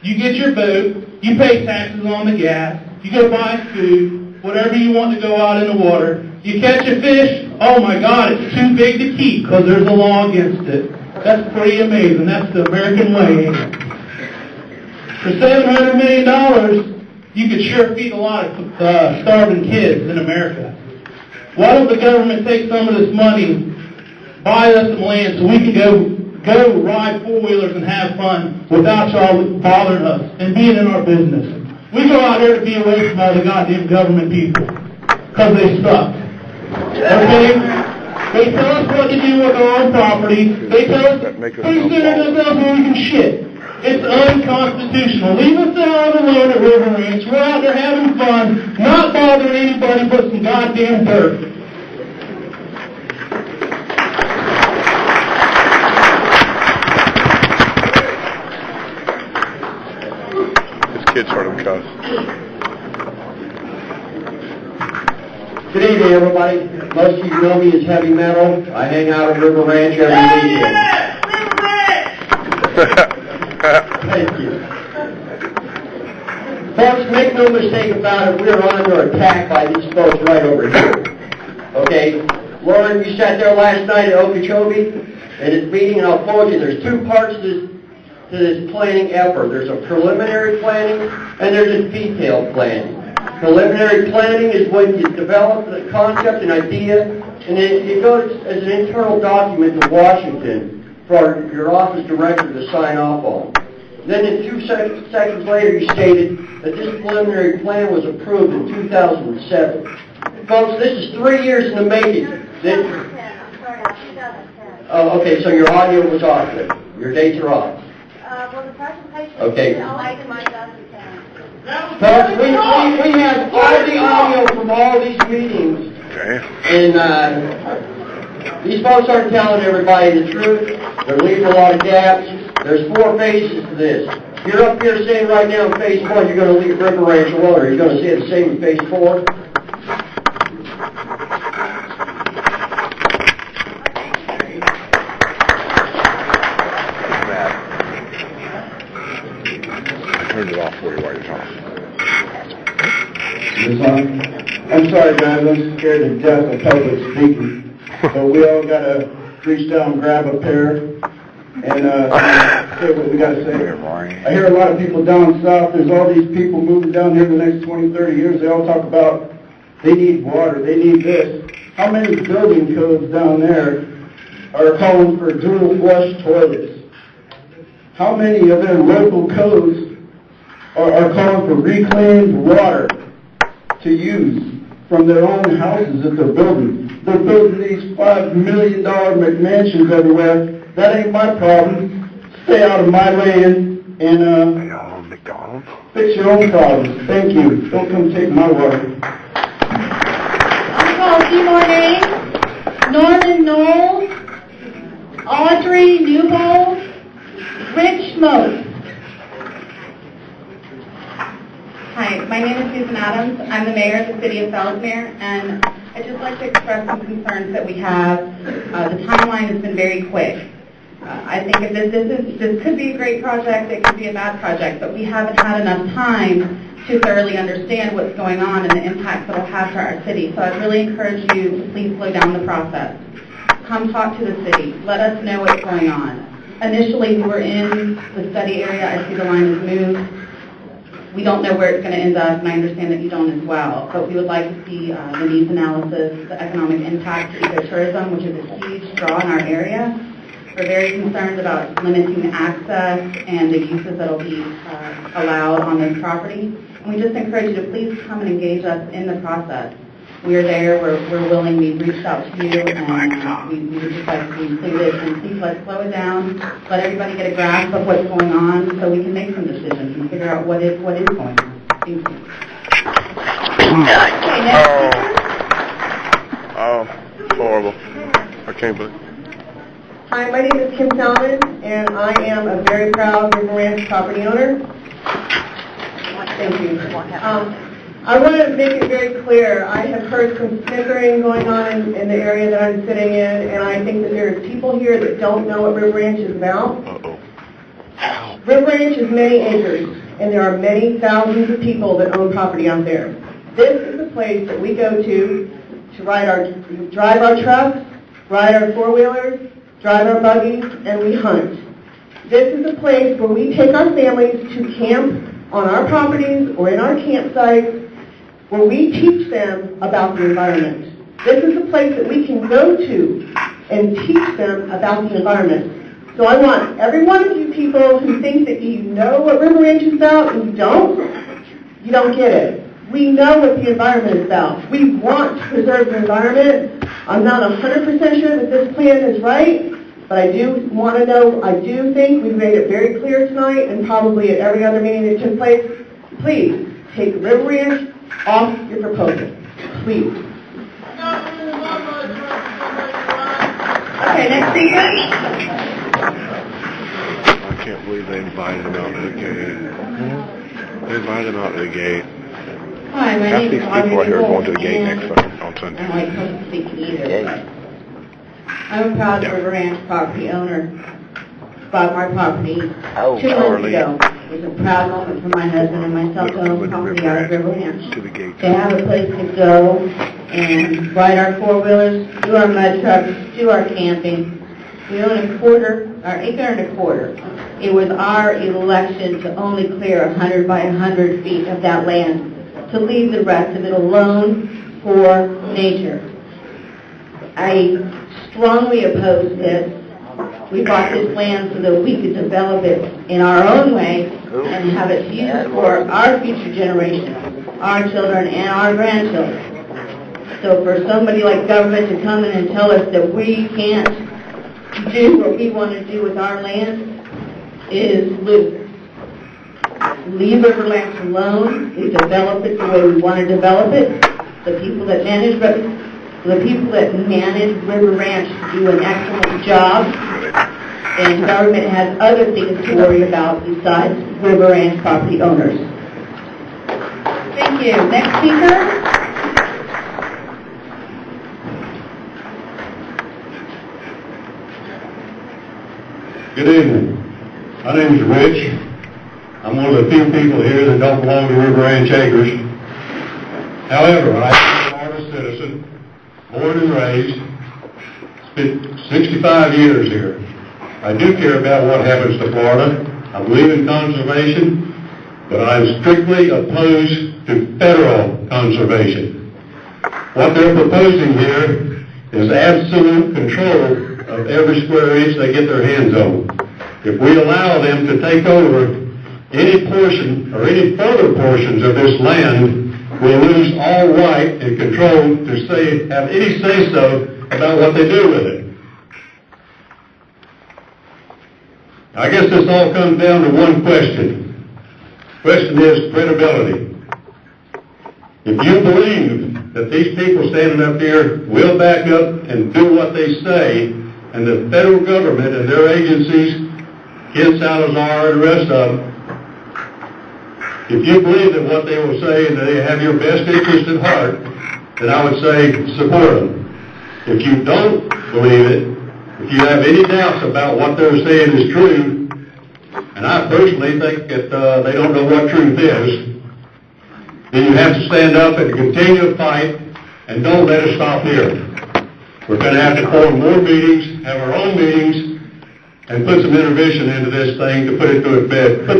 you get your boat, you pay taxes on the gas, you go buy food, whatever you want to go out in the water. You catch a fish, oh my God, it's too big to keep because there's a law against it. That's pretty amazing. That's the American way. For $700 million, you could sure feed a lot of starving kids in America. Why don't the government take some of this money, buy us some land so we can go ride four-wheelers and have fun without y'all bothering us and being in our business? We go out there to be away from all the goddamn government people because they suck. Okay? They tell us what to do with our own property. They tell us pretty soon it does us where we can shit. It's unconstitutional. Leave us the hell alone at River Ranch. We're out there having fun, not bothering anybody but some goddamn dirt. His kids heard him cuss. Good evening, everybody. Most of you know me as Heavy Metal. I hang out at River Ranch every weekend. Thank you. Folks, make no mistake about it, we're under attack by these folks right over here. Okay? Lauren, you sat there last night at Okeechobee at its meeting, and I'll quote you, there's two parts to this planning effort. There's a preliminary planning, and there's a detailed planning. Preliminary planning is when you develop the concept and idea, and then it goes as an internal document to Washington for your office director to sign off on. Then in 2 seconds later, you stated that this preliminary plan was approved in 2007. Folks, this is 3 years in the making. Oh, okay, so your audio was off then. Your dates are off. Well, the presentation Okay. is all itemized as it can. Folks, we have all the audio from all these meetings. Okay. And these folks aren't telling everybody the truth. They're leaving a lot of gaps. There's 4 phases to this. You're up here saying right now in phase 1 you're going to leave River Ranch alone. Are you going to say the same in phase 4? turned it off for you while you're talking. I'm sorry, guys. I'm scared to death of public speaking. But we all got to reach down and grab a pair and say what we got to say. I hear a lot of people down south. There's all these people moving down here the next 20, 30 years. They all talk about they need water, they need this. How many building codes down there are calling for dual flush toilets? How many of their local codes are calling for reclaimed water to use from their own houses that they're building? They're building these $5 million McMansions everywhere. That ain't my problem. Stay out of my land and fix your own problems. Thank you. Don't come take my water. I'll call a few more names. Norman Knoll, Audrey Newbold, Rich Moat. Hi, my name is Susan Adams. I'm the mayor of the city of Fellsmere, and I'd just like to express some concerns that we have. The timeline has been very quick. I think if this could be a great project, it could be a bad project, but we haven't had enough time to thoroughly understand what's going on and the impacts that it'll have to our city. So I'd really encourage you to please slow down the process. Come talk to the city. Let us know what's going on. Initially, we were in the study area. I see the line has moved. We don't know where it's going to end up, and I understand that you don't as well. But we would like to see the needs analysis, the economic impact to ecotourism, which is a huge draw in our area. We're very concerned about limiting access and the uses that will be allowed on this property. And we just encourage you to please come and engage us in the process. We're there, we're willing, we've reached out to you, and we would just like to be included. And please let's slow it down, let everybody get a grasp of what's going on so we can make some decisions and figure out what is going on. Thank you. Okay, next. Horrible. I can't believe. Hi, my name is Kim Salmon, and I am a very proud River Ranch property owner. Thank you. I want to make it very clear, I have heard some snickering going on in the area that I'm sitting in, and I think that there are people here that don't know what River Ranch is about. River Ranch is many acres, and there are many thousands of people that own property out there. This is the place that we go to drive our trucks, ride our four-wheelers, drive our buggies, and we hunt. This is a place where we take our families to camp on our properties or in our campsites, where we teach them about the environment. This is a place that we can go to and teach them about the environment. So I want every one of you people who think that you know what River Ranch is about and you don't get it. We know what the environment is about. We want to preserve the environment. I'm not 100% sure that this plan is right, but I do want to know, I do think we've made it very clear tonight and probably at every other meeting that took place. Please take River Ranch off your proposal. Please. Okay, next speaker. I can't believe they invited him out to the gate. They invited him out to the gate. Hi, my Half name these is people are here Audrey going to the gate and next on Sunday. I don't like to speak either, but I'm a proud River Ranch property owner. Bought my property 2 months ago. It was a proud moment for my husband and myself to own property out of River Ranch. To have a place to go and ride our four-wheelers, do our mud trucks, do our camping. We own an acre and a quarter. It was our election to only clear 100 by 100 feet of that land, to leave the rest of it alone for nature. I strongly oppose this. We bought this land so that we could develop it in our own way and have it used for our future generations, our children and our grandchildren. So for somebody like government to come in and tell us that we can't do what we want to do with our land is ludicrous. Leave River Ranch alone. We develop it the way we want to develop it. The people that manage River Ranch do an excellent job, and government has other things to worry about besides River Ranch property owners. Thank you. Next speaker. Good evening. My name is Rich. I'm one of the few people here that don't belong to River Ranch Acres. However, I am a Florida citizen, born and raised, spent 65 years here. I do care about what happens to Florida. I believe in conservation, but I'm strictly opposed to federal conservation. What they're proposing here is absolute control of every square inch they get their hands on. If we allow them to take over any portion or any further portions of this land, we'll lose all right and control to have any say-so about what they do with it. I guess this all comes down to one question. The question is credibility. If you believe that these people standing up here will back up and do what they say, and the federal government and their agencies, Ken Salazar and the rest of them, if you believe that what they will say and that they have your best interest at heart, then I would say support them. If you don't believe it, if you have any doubts about what they're saying is true, and I personally think that they don't know what truth is, then you have to stand up and continue to fight, and don't let us stop here. We're going to have to form more meetings, have our own meetings, and put some intervention into this thing to put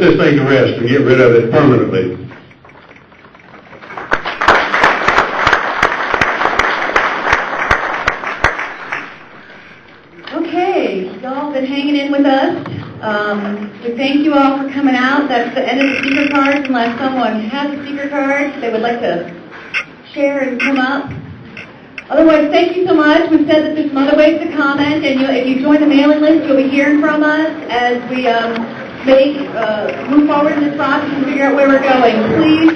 this thing to rest and get rid of it permanently. Okay, y'all been hanging in with us. We thank you all for coming out. That's the end of the speaker cards, unless someone has a speaker card they would like to share and come up. Otherwise, thank you so much. We've said that there's some other ways to comment, and if you join the mailing list, you'll be hearing from us as we move forward in this process and figure out where we're going. Please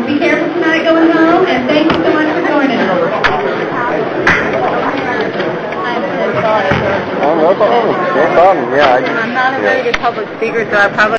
be careful tonight going home, and thank you so much for joining us. Oh, no problem. No problem. Yeah. I'm not a very good public speaker, so I probably